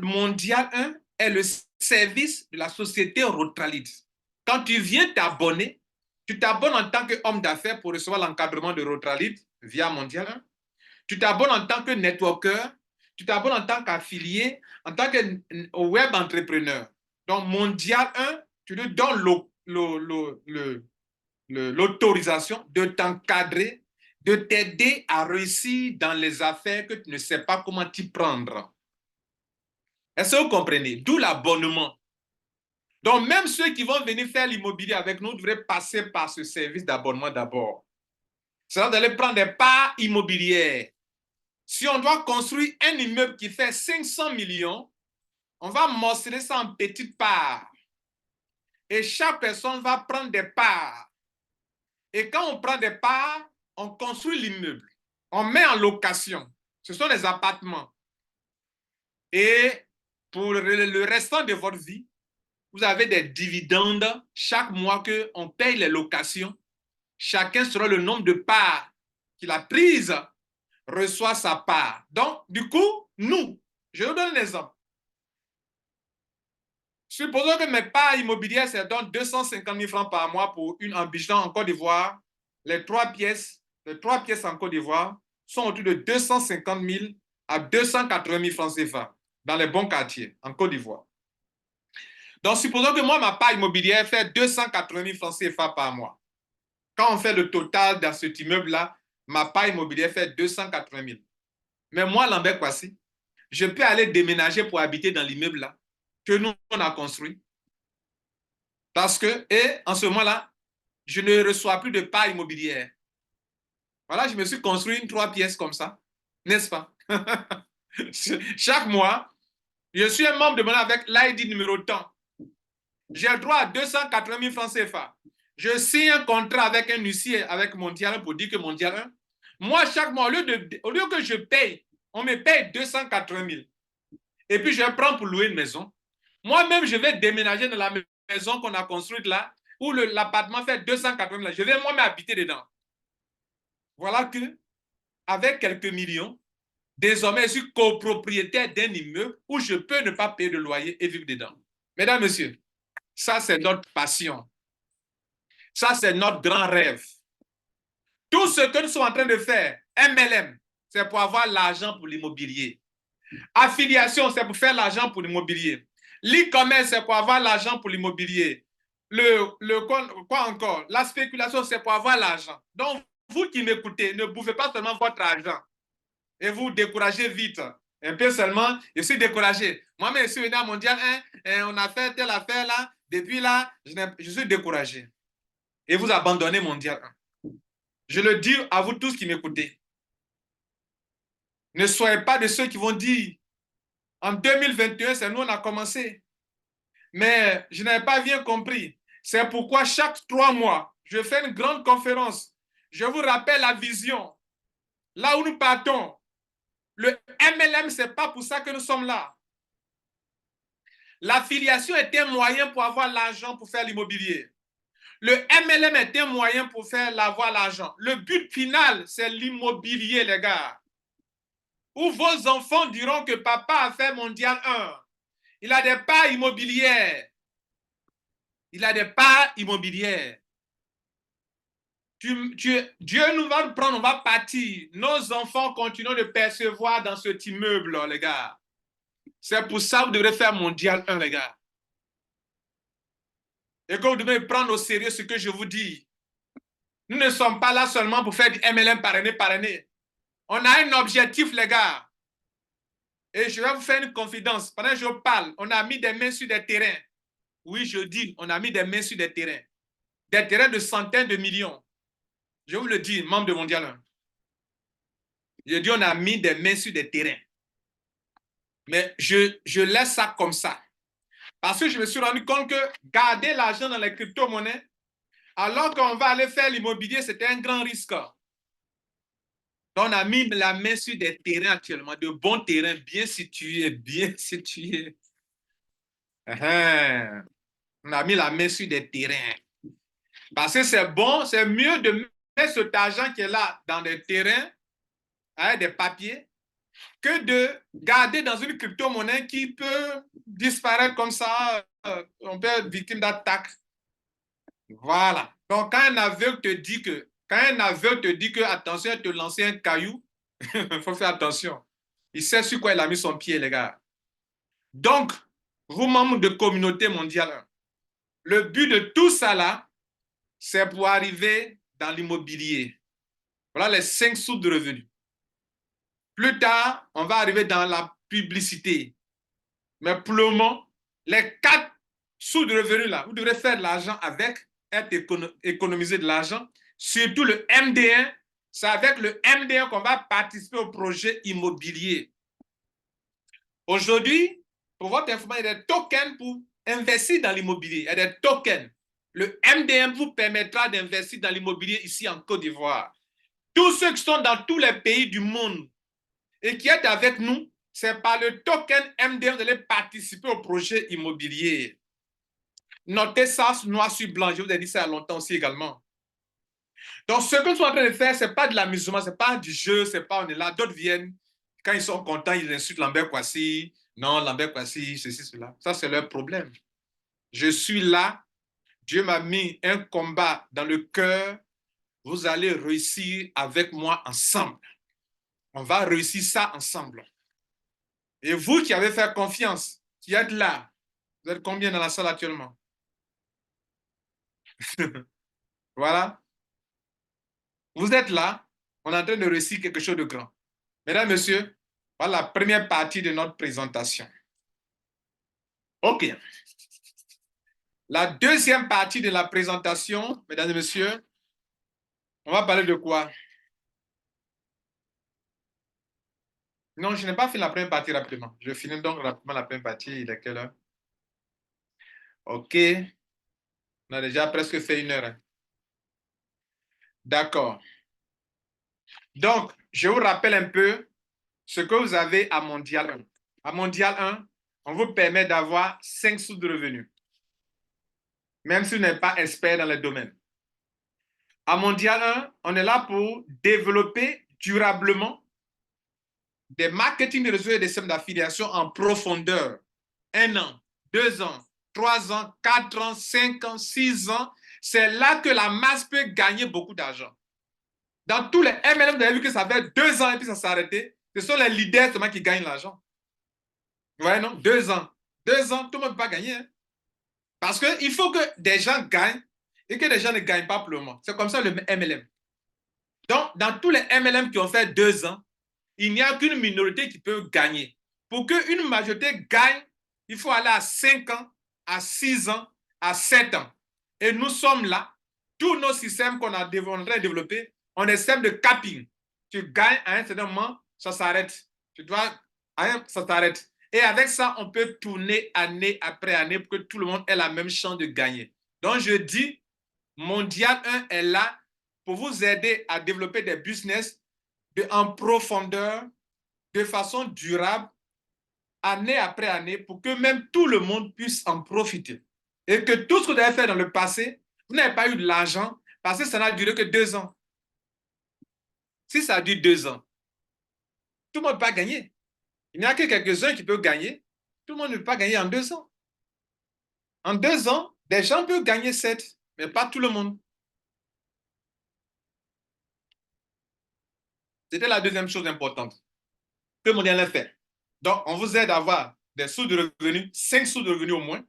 Mondial 1 est le service de la société Rotralide. Quand tu viens t'abonner, tu t'abonnes en tant qu'homme d'affaires pour recevoir l'encadrement de Rotralide via Mondial 1. Tu t'abonnes en tant que networker, tu t'abonnes en tant qu'affilié, en tant que web entrepreneur. Donc, Mondial 1, tu lui donnes l'autorisation de t'encadrer, de t'aider à réussir dans les affaires que tu ne sais pas comment t'y prendre. Est-ce que vous comprenez? D'où l'abonnement. Donc, même ceux qui vont venir faire l'immobilier avec nous devraient passer par ce service d'abonnement d'abord. C'est-à-dire d'aller prendre des parts immobilières. Si on doit construire un immeuble qui fait 500 millions, on va morceler ça en petites parts. Et chaque personne va prendre des parts. Et quand on prend des parts, on construit l'immeuble. On met en location. Ce sont des appartements. Et pour le restant de votre vie, vous avez des dividendes chaque mois qu'on paye les locations. Chacun selon le nombre de parts qu'il a prises reçoit sa part. Donc, du coup, nous, je vous donne un exemple. Supposons que mes parts immobilières, c'est donc 250 000 francs par mois pour une ambition en Côte d'Ivoire. Les trois pièces en Côte d'Ivoire sont autour de 250 000 à 280 000 francs CFA dans les bons quartiers en Côte d'Ivoire. Donc, supposons que moi, ma part immobilière fait 280 000 francs CFA par mois. Quand on fait le total dans cet immeuble-là, ma part immobilière fait 280 000. Mais moi, Lambert Kwasi, je peux aller déménager pour habiter dans l'immeuble-là que nous, on a construit. Parce que, et en ce moment-là, je ne reçois plus de part immobilière. Voilà, je me suis construit une 3 pièces comme ça, n'est-ce pas? Chaque mois, je suis un membre de mon avec l'ID numéro tant. J'ai droit à 280 000 francs CFA. Je signe un contrat avec un huissier, avec Mondial pour dire que Mondial 1. Moi, chaque mois, au lieu que je paye, on me paye 280 000. Et puis, je prends pour louer une maison. Moi-même, je vais déménager dans la maison qu'on a construite là, où l'appartement fait 280 000. Je vais moi-même habiter dedans. Voilà que, avec quelques millions, désormais, je suis copropriétaire d'un immeuble où je peux ne pas payer de loyer et vivre dedans. Mesdames, Messieurs, ça, c'est notre passion. Ça, c'est notre grand rêve. Tout ce que nous sommes en train de faire, MLM, c'est pour avoir l'argent pour l'immobilier. Affiliation, c'est pour faire l'argent pour l'immobilier. L'e-commerce, c'est pour avoir l'argent pour l'immobilier. Quoi encore? La spéculation, c'est pour avoir l'argent. Donc, vous qui m'écoutez, ne bouffez pas seulement votre argent et vous découragez vite. Un peu seulement, je suis découragé. Moi-même, je suis venu à Mondial 1 et on a fait telle affaire là. Depuis là, je suis découragé. Et vous abandonnez Mondial 1. Je le dis à vous tous qui m'écoutez. Ne soyez pas de ceux qui vont dire, en 2021, c'est nous, on a commencé. Mais je n'avais pas bien compris. C'est pourquoi chaque 3 mois, je fais une grande conférence. Je vous rappelle la vision. Là où nous partons, le MLM, ce n'est pas pour ça que nous sommes là. L'affiliation est un moyen pour avoir l'argent pour faire l'immobilier. Le MLM est un moyen pour avoir l'argent. Le but final, c'est l'immobilier, les gars. Où vos enfants diront que papa a fait Mondial 1. Il a des parts immobilières. Il a des parts immobilières. Dieu nous va nous prendre, on va partir. Nos enfants continuent de percevoir dans cet immeuble, les gars. C'est pour ça que vous devrez faire Mondial 1, les gars. Et que vous devez prendre au sérieux ce que je vous dis. Nous ne sommes pas là seulement pour faire du MLM par année. On a un objectif, les gars. Et je vais vous faire une confidence. Pendant que je parle, on a mis des mains sur des terrains. Oui, je dis, on a mis des mains sur des terrains. Des terrains de centaines de millions. Je vous le dis, membre de Mondial 1. Je dis, on a mis des mains sur des terrains. Mais je laisse ça comme ça. Parce que je me suis rendu compte que garder l'argent dans les crypto-monnaies, alors qu'on va aller faire l'immobilier, c'était un grand risque. Donc, on a mis la main sur des terrains actuellement, de bons terrains, bien situés, bien situés. On a mis la main sur des terrains. Parce que c'est bon, c'est mieux de mettre cet argent qui est là dans des terrains, avec des papiers, que de garder dans une crypto-monnaie qui peut disparaître comme ça. On peut être victime d'attaques. Voilà. Donc, quand un aveugle te dit que, attention, te lancer un caillou, il faut faire attention. Il sait sur quoi il a mis son pied, les gars. Donc, vous, membres de communauté mondiale, le but de tout ça là, c'est pour arriver dans l'immobilier. Voilà les 5 sources de revenus. Plus tard, on va arriver dans la publicité. Mais pour le moment, les 4 sources de revenus là, vous devrez faire de l'argent avec, économiser de l'argent. Surtout le MD1, c'est avec le MD1 qu'on va participer au projet immobilier. Aujourd'hui, pour votre information, il y a des tokens pour investir dans l'immobilier. Il y a des tokens. Le MD1 vous permettra d'investir dans l'immobilier ici en Côte d'Ivoire. Tous ceux qui sont dans tous les pays du monde et qui est avec nous, c'est par le token MDM que vous allez participer au projet immobilier. Notez ça noir sur blanc. Je vous ai dit ça il y a longtemps aussi également. Donc, ce que nous sommes en train de faire, ce n'est pas de l'amusement, ce n'est pas du jeu, ce n'est pas on est là. D'autres viennent, quand ils sont contents, ils insultent Lambert Kouassi. Non, Lambert Kouassi, ceci, cela. Ça, c'est leur problème. Je suis là. Dieu m'a mis un combat dans le cœur. Vous allez réussir avec moi ensemble. On va réussir ça ensemble. Et vous qui avez fait confiance, qui êtes là, vous êtes combien dans la salle actuellement? Voilà. Vous êtes là, on est en train de réussir quelque chose de grand. Mesdames, Messieurs, voilà la première partie de notre présentation. OK. La deuxième partie de la présentation, mesdames et messieurs, on va parler de quoi? Non, je n'ai pas fait la première partie rapidement. Je finis donc rapidement la première partie. Il est quelle heure? OK. On a déjà presque fait 1 heure. Hein. D'accord. Donc, je vous rappelle un peu ce que vous avez à Mondial 1. À Mondial 1, on vous permet d'avoir 5 sources de revenus, même si vous n'êtes pas expert dans le domaine. À Mondial 1, on est là pour développer durablement des marketing de réseaux et des systèmes d'affiliation en profondeur. 1 an, 2 ans, 3 ans, 4 ans, 5 ans, 6 ans. C'est là que la masse peut gagner beaucoup d'argent. Dans tous les MLM, vous avez vu que ça fait 2 ans et puis ça s'est arrêté. Ce sont les leaders seulement qui gagnent l'argent. Vous voyez, non? 2 ans. 2 ans, tout le monde ne peut pas gagner. Hein? Parce qu'il faut que des gens gagnent et que des gens ne gagnent pas pour le moment. C'est comme ça le MLM. Donc, dans tous les MLM qui ont fait 2 ans, il n'y a qu'une minorité qui peut gagner. Pour qu'une majorité gagne, il faut aller à 5 ans, à 6 ans, à 7 ans. Et nous sommes là. Tous nos systèmes qu'on a développés, on est système de capping. Tu gagnes à un certain moment, ça s'arrête. Tu dois, ça s'arrête. Et avec ça, on peut tourner année après année pour que tout le monde ait la même chance de gagner. Donc, je dis, Mondial 1 est là pour vous aider à développer des business en profondeur, de façon durable, année après année, pour que même tout le monde puisse en profiter. Et que tout ce que vous avez fait dans le passé, vous n'avez pas eu de l'argent parce que ça n'a duré que 2 ans. Si ça dure 2 ans, tout le monde ne peut pas gagner. Il n'y a que quelques-uns qui peuvent gagner. Tout le monde ne peut pas gagner en 2 ans. En 2 ans, des gens peuvent gagner 7, mais pas tout le monde. C'était la deuxième chose importante que Mondial a fait. Donc, on vous aide à avoir des sous de revenus, 5 sous de revenus au moins.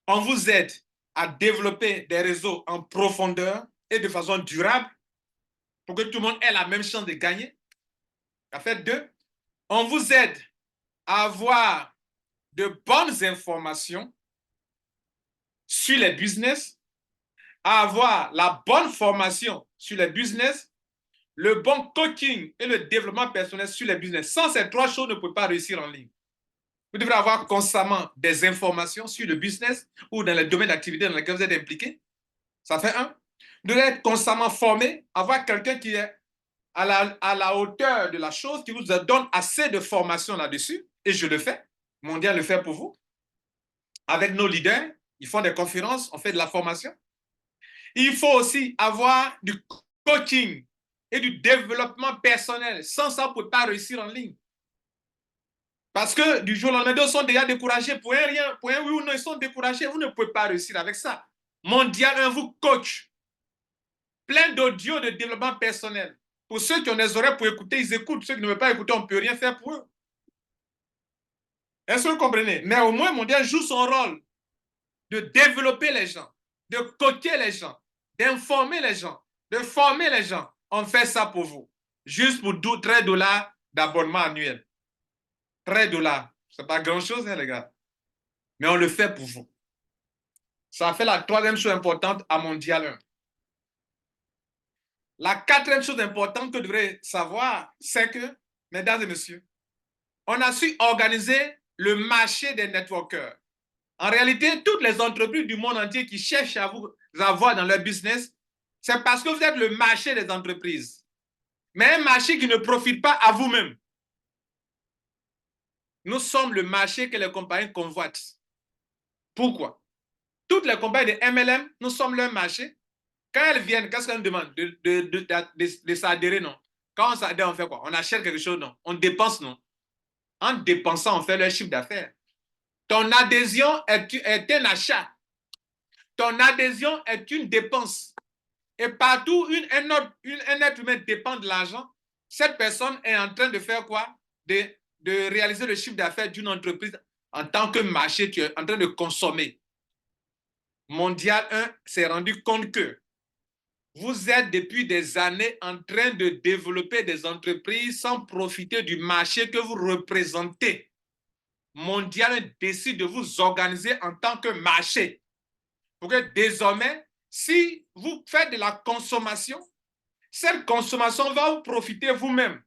On vous aide à développer des réseaux en profondeur et de façon durable pour que tout le monde ait la même chance de gagner. En fait, 2, on vous aide à avoir de bonnes informations sur les business, à avoir la bonne formation sur les business, le bon coaching et le développement personnel sur les business. Sans ces 3 choses, vous ne pouvez pas réussir en ligne. Vous devrez avoir constamment des informations sur le business ou dans les domaines d'activité dans lesquels vous êtes impliqué. Ça fait 1. Vous devrez être constamment formé, avoir quelqu'un qui est à la hauteur de la chose, qui vous donne assez de formation là-dessus. Et je le fais. Mondial le fait pour vous. Avec nos leaders, ils font des conférences, on fait de la formation. Il faut aussi avoir du coaching et du développement personnel. Sans ça, vous ne pouvez pas réussir en ligne. Parce que du jour au lendemain, ils sont déjà découragés. Pour un rien, pour un oui ou non, ils sont découragés. Vous ne pouvez pas réussir avec ça. Mondial 1 vous coach. Plein d'audio de développement personnel. Pour ceux qui ont des oreilles pour écouter, ils écoutent. Ceux qui ne veulent pas écouter, on ne peut rien faire pour eux. Est-ce que vous comprenez? Mais au moins, Mondial joue son rôle de développer les gens, de coacher les gens, d'informer les gens, de former les gens. On fait ça pour vous. Juste pour 13 $ d'abonnement annuel. 13 $. Ce n'est pas grand-chose, hein, les gars. Mais on le fait pour vous. Ça fait la 3e chose importante à Mondial 1. La 4e chose importante que vous devrez savoir, c'est que, mesdames et messieurs, on a su organiser le marché des networkers. En réalité, toutes les entreprises du monde entier qui cherchent à vous avoir dans leur business, c'est parce que vous êtes le marché des entreprises. Mais un marché qui ne profite pas à vous-même. Nous sommes le marché que les compagnies convoitent. Pourquoi? Toutes les compagnies de MLM, nous sommes leur marché. Quand elles viennent, qu'est-ce qu'elles nous demandent? De s'adhérer, non? Quand on s'adhère, on fait quoi? On achète quelque chose, non? On dépense, non? En dépensant, on fait leur chiffre d'affaires. Ton adhésion est un achat. Ton adhésion est une dépense. Et partout où un être humain dépend de l'argent, cette personne est en train de faire quoi? De réaliser le chiffre d'affaires d'une entreprise en tant que marché, tu es en train de consommer. Mondial 1 s'est rendu compte que vous êtes depuis des années en train de développer des entreprises sans profiter du marché que vous représentez. Mondial décide de vous organiser en tant que marché. Pour que désormais, si vous faites de la consommation, cette consommation va vous profiter vous-même.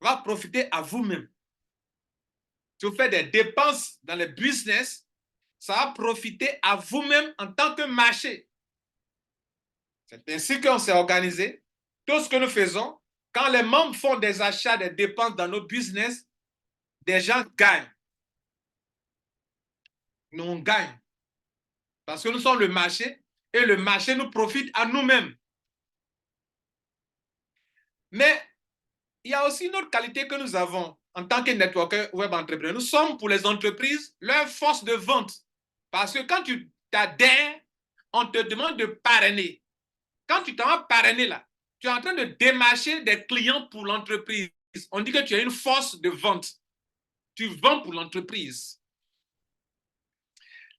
Va profiter à vous-même. Si vous faites des dépenses dans les business, ça va profiter à vous-même en tant que marché. C'est ainsi qu'on s'est organisé. Tout ce que nous faisons, quand les membres font des achats, des dépenses dans nos business, des gens gagnent. Nous, on gagne. Parce que nous sommes le marché et le marché nous profite à nous-mêmes. Mais il y a aussi une autre qualité que nous avons en tant que networker web entrepreneur. Nous sommes pour les entreprises leur force de vente. Parce que quand tu t'adhères, on te demande de parrainer. Quand tu t'en vas parrainer là, tu es en train de démarcher des clients pour l'entreprise. On dit que tu as une force de vente. Tu vends pour l'entreprise.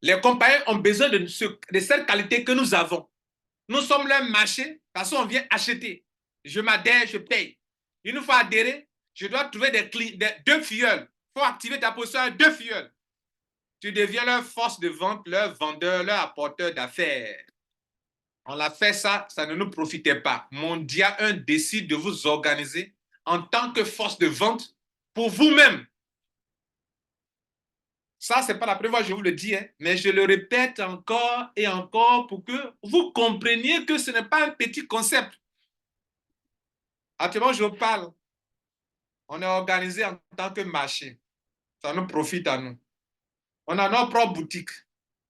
Les compagnies ont besoin de cette qualité que nous avons. Nous sommes leur marché parce qu'on vient acheter. Je m'adhère, je paye. Une fois adhéré, je dois trouver deux filleuls. Il faut activer ta position à 2 filleuls. Tu deviens leur force de vente, leur vendeur, leur apporteur d'affaires. On a fait ça, ça ne nous profitait pas. Mondial 1 décide de vous organiser en tant que force de vente pour vous-même. Ça, ce n'est pas la première fois que je vous le dis, hein, mais je le répète encore et encore pour que vous compreniez que ce n'est pas un petit concept. Actuellement, je vous parle. On est organisé en tant que marché. Ça nous profite à nous. On a nos propres boutiques.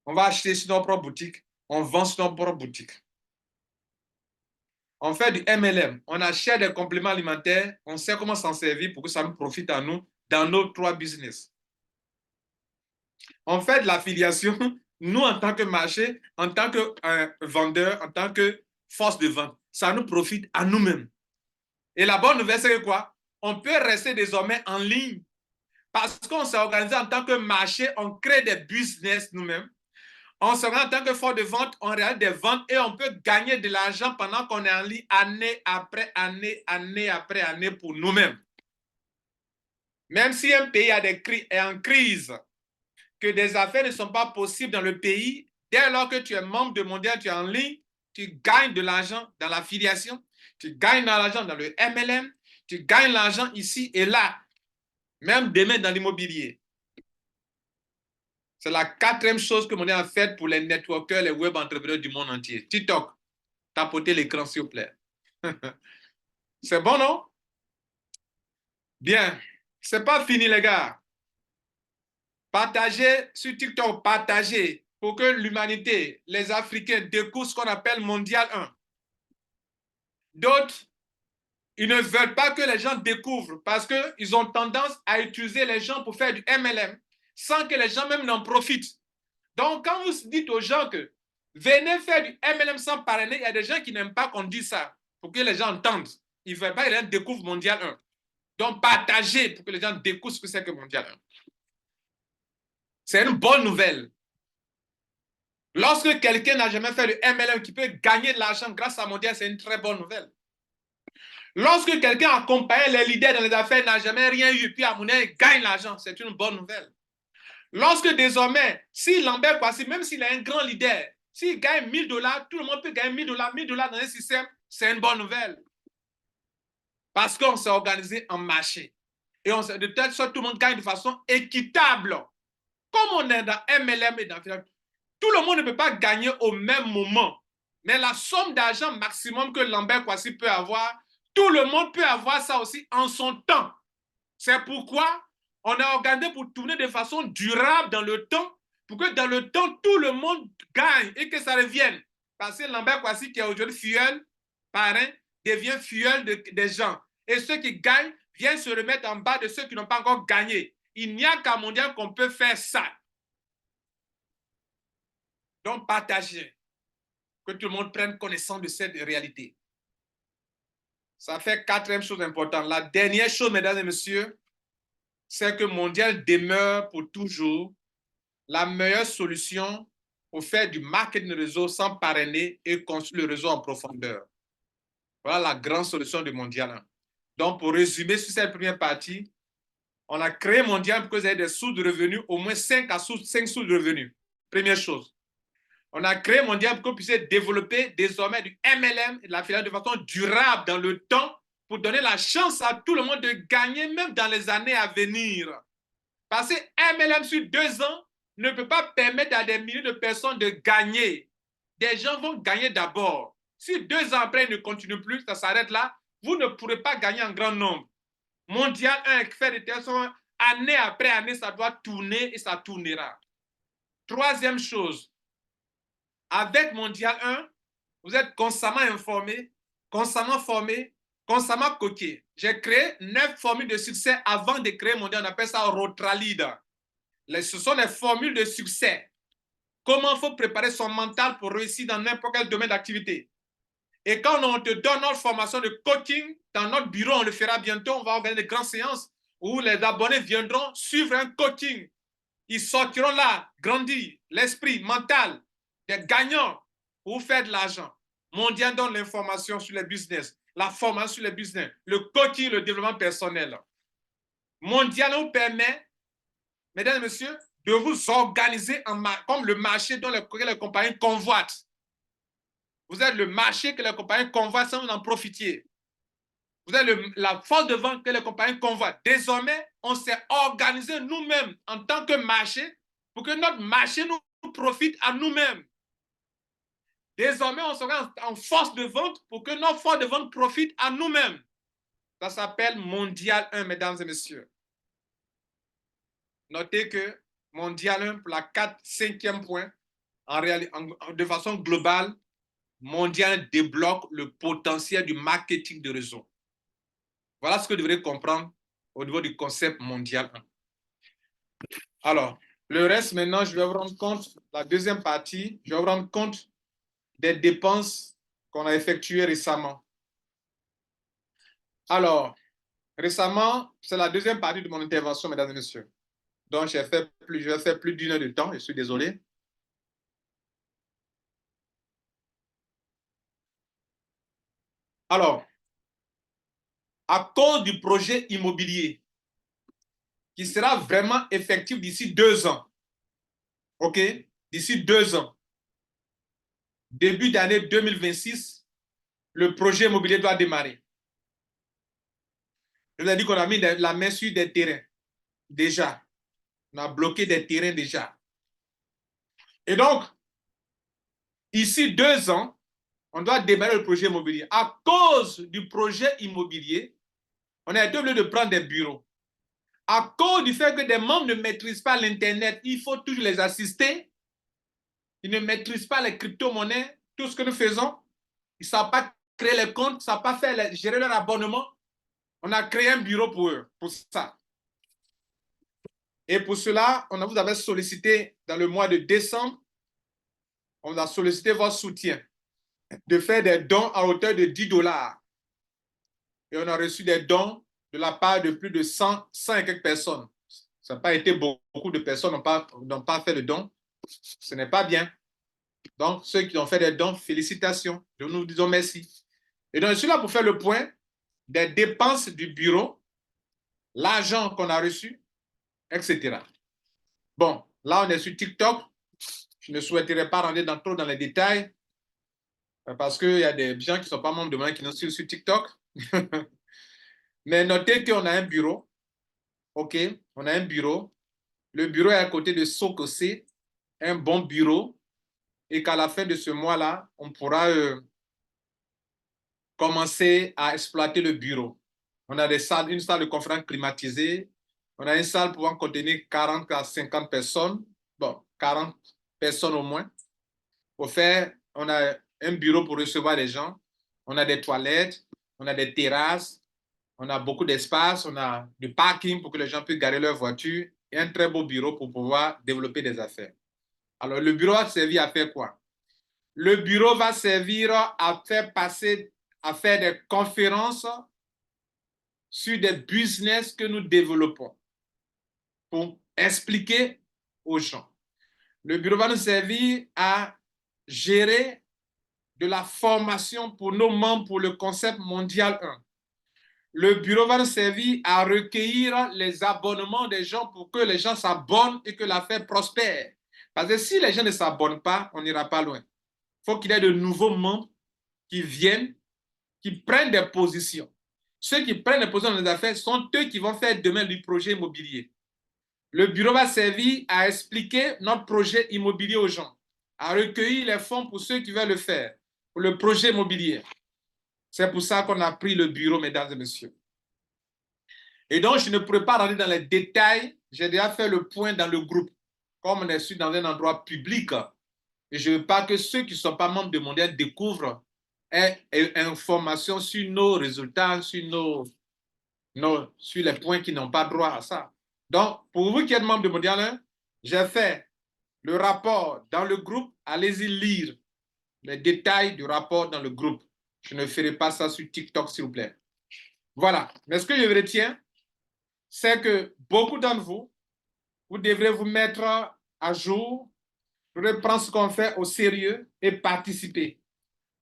On va acheter sur nos propres boutiques. On vend sur nos propres boutiques. On fait du MLM. On achète des compléments alimentaires. On sait comment s'en servir pour que ça nous profite à nous dans nos 3 business. On fait de l'affiliation, nous en tant que marché, en tant que vendeur, en tant que force de vente. Ça nous profite à nous-mêmes. Et la bonne nouvelle, c'est que quoi? On peut rester désormais en ligne parce qu'on s'est organisé en tant que marché, on crée des business nous-mêmes. On se rend en tant que force de vente, on réalise des ventes et on peut gagner de l'argent pendant qu'on est en ligne année après année, année après année pour nous-mêmes. Même si un pays est en crise, que des affaires ne sont pas possibles dans le pays, dès lors que tu es membre de Mondial, tu es en ligne, tu gagnes de l'argent dans l'affiliation, tu gagnes de l'argent dans le MLM, tu gagnes l'argent ici et là, même demain dans l'immobilier. C'est la 4e chose que Mondial a faite pour les networkers, les web entrepreneurs du monde entier. TikTok, tapotez l'écran s'il vous plaît. C'est bon, non? Bien. C'est pas fini, les gars. Partagez sur TikTok, partagez pour que l'humanité, les Africains, découvrent ce qu'on appelle Mondial 1. D'autres, ils ne veulent pas que les gens découvrent parce qu'ils ont tendance à utiliser les gens pour faire du MLM sans que les gens même n'en profitent. Donc, quand vous dites aux gens que venez faire du MLM sans parrainer, il y a des gens qui n'aiment pas qu'on dise ça pour que les gens entendent. Ils ne veulent pas que les gens découvrent Mondial 1. Donc, partagez pour que les gens découvrent ce que c'est que Mondial 1. C'est une bonne nouvelle. Lorsque quelqu'un n'a jamais fait de MLM qui peut gagner de l'argent grâce à Mondial, c'est une très bonne nouvelle. Lorsque quelqu'un accompagne les leaders dans les affaires, n'a jamais rien eu, puis à Mondial gagne l'argent, c'est une bonne nouvelle. Lorsque désormais, si Lambert Kwasi, même s'il est un grand leader, s'il gagne $1000, tout le monde peut gagner $1000 dans un système, c'est une bonne nouvelle. Parce qu'on s'est organisé en marché. Et de telle sorte tout le monde gagne de façon équitable. Comme on est dans MLM et dans tout le monde ne peut pas gagner au même moment. Mais la somme d'argent maximum que Lambert Kwasi peut avoir, tout le monde peut avoir ça aussi en son temps. C'est pourquoi on a organisé pour tourner de façon durable dans le temps, pour que dans le temps, tout le monde gagne et que ça revienne. Parce que Lambert Kwasi, qui est aujourd'hui fuel, parrain, devient fuel des gens. Et ceux qui gagnent viennent se remettre en bas de ceux qui n'ont pas encore gagné. Il n'y a qu'à Mondial qu'on peut faire ça. Donc, partagez, que tout le monde prenne connaissance de cette réalité. Ça fait 4e chose importante. La dernière chose, mesdames et messieurs, c'est que Mondial demeure pour toujours la meilleure solution pour faire du marketing de réseau sans parrainer et construire le réseau en profondeur. Voilà la grande solution du Mondial. Donc, pour résumer sur cette première partie, on a créé Mondial pour que vous ayez des sources de revenus, au moins 5 sources de revenus. Première chose. On a créé Mondial pour que vous puissiez développer désormais du MLM et de l'affiliation de façon durable dans le temps pour donner la chance à tout le monde de gagner même dans les années à venir. Parce que MLM sur 2 ans ne peut pas permettre à des milliers de personnes de gagner. Des gens vont gagner d'abord. Si 2 ans après, ils ne continuent plus, ça s'arrête là, vous ne pourrez pas gagner en grand nombre. Mondial 1 fait de telle sorte, année après année, ça doit tourner et ça tournera. 3e chose, avec Mondial 1, vous êtes constamment informé, constamment formé, constamment coqué. J'ai créé 9 formules de succès avant de créer Mondial. On appelle ça Rotralide. Ce sont des formules de succès. Comment il faut préparer son mental pour réussir dans n'importe quel domaine d'activité. Et quand on te donne notre formation de coaching, dans notre bureau, on le fera bientôt, on va organiser de grandes séances où les abonnés viendront suivre un coaching. Ils sortiront là, grandis, l'esprit mental, des gagnants pour faire de l'argent. Mondial donne l'information sur les business, la formation sur les business, le coaching, le développement personnel. Mondial nous permet, mesdames et messieurs, de vous organiser comme le marché dont les compagnies convoitent. Vous êtes le marché que les compagnies convoitent sans vous en profitiez. Vous êtes la force de vente que les compagnies convoitent. Désormais, on s'est organisé nous-mêmes en tant que marché pour que notre marché nous profite à nous-mêmes. Désormais, on sera en force de vente pour que notre force de vente profite à nous-mêmes. Ça s'appelle Mondial 1, mesdames et messieurs. Notez que Mondial 1, pour la 5e point, de façon globale, Mondial débloque le potentiel du marketing de réseau. Voilà ce que vous devrez comprendre au niveau du concept Mondial 1. Alors, le reste, maintenant, je vais vous rendre compte, la deuxième partie, je vais vous rendre compte des dépenses qu'on a effectuées récemment. Alors, récemment, c'est la deuxième partie de mon intervention, mesdames et messieurs. Donc, je vais faire plus d'une heure de temps, je suis désolé. Alors, à cause du projet immobilier qui sera vraiment effectif d'ici 2 ans, OK? D'ici 2 ans, début d'année 2026, le projet immobilier doit démarrer. Je vous ai dit qu'on a mis la main sur des terrains, déjà. On a bloqué des terrains déjà. Et donc, ici 2 ans, on doit démarrer le projet immobilier. À cause du projet immobilier, on a été obligé de prendre des bureaux. À cause du fait que des membres ne maîtrisent pas l'Internet, il faut toujours les assister. Ils ne maîtrisent pas les crypto-monnaies, tout ce que nous faisons. Ils ne savent pas créer les comptes, ils ne savent pas gérer leur abonnement. On a créé un bureau pour eux, pour ça. Et pour cela, vous avait sollicité dans le mois de décembre, on a sollicité votre soutien de faire des dons à hauteur de $10. Et on a reçu des dons de la part de plus de 100 et quelques personnes. Ça n'a pas été beaucoup de personnes n'ont pas fait de dons. Ce n'est pas bien. Donc, ceux qui ont fait des dons, félicitations. Nous nous disons merci. Et donc, je suis là pour faire le point des dépenses du bureau, l'argent qu'on a reçu, etc. Bon, là, on est sur TikTok. Je ne souhaiterais pas rentrer trop dans les détails parce qu'il y a des gens qui ne sont pas membres de moi qui nous suivent sur TikTok. Mais notez qu'on a un bureau. OK, on a un bureau. Le bureau est à côté de Sokosé, un bon bureau. Et qu'à la fin de ce mois-là, on pourra commencer à exploiter le bureau. On a une salle de conférence climatisée. On a une salle pouvant contenir 40 à 50 personnes. Bon, 40 personnes au moins. Pour faire, on a un bureau pour recevoir les gens. On a des toilettes, on a des terrasses, on a beaucoup d'espace, on a du parking pour que les gens puissent garer leur voiture et un très beau bureau pour pouvoir développer des affaires. Alors, le bureau va servir à faire quoi? Le bureau va servir à faire des conférences sur des business que nous développons pour expliquer aux gens. Le bureau va nous servir à gérer de la formation pour nos membres pour le concept mondial 1. Le bureau va nous servir à recueillir les abonnements des gens pour que les gens s'abonnent et que l'affaire prospère. Parce que si les gens ne s'abonnent pas, on n'ira pas loin. Il faut qu'il y ait de nouveaux membres qui viennent, qui prennent des positions. Ceux qui prennent des positions dans les affaires sont eux qui vont faire demain du projet immobilier. Le bureau va servir à expliquer notre projet immobilier aux gens, à recueillir les fonds pour ceux qui veulent le faire, pour le projet immobilier. C'est pour ça qu'on a pris le bureau, mesdames et messieurs. Et donc, je ne pourrais pas rentrer dans les détails. J'ai déjà fait le point dans le groupe. Comme on est dans un endroit public, et je ne veux pas que ceux qui ne sont pas membres de Mondial découvrent information sur nos résultats, sur les points qui n'ont pas droit à ça. Donc, pour vous qui êtes membre de Mondial 1, j'ai fait le rapport dans le groupe. Allez-y lire les détails du rapport dans le groupe. Je ne ferai pas ça sur TikTok, s'il vous plaît. Voilà. Mais ce que je retiens, c'est que beaucoup d'entre vous, vous devrez vous mettre à jour, reprendre ce qu'on fait au sérieux et participer.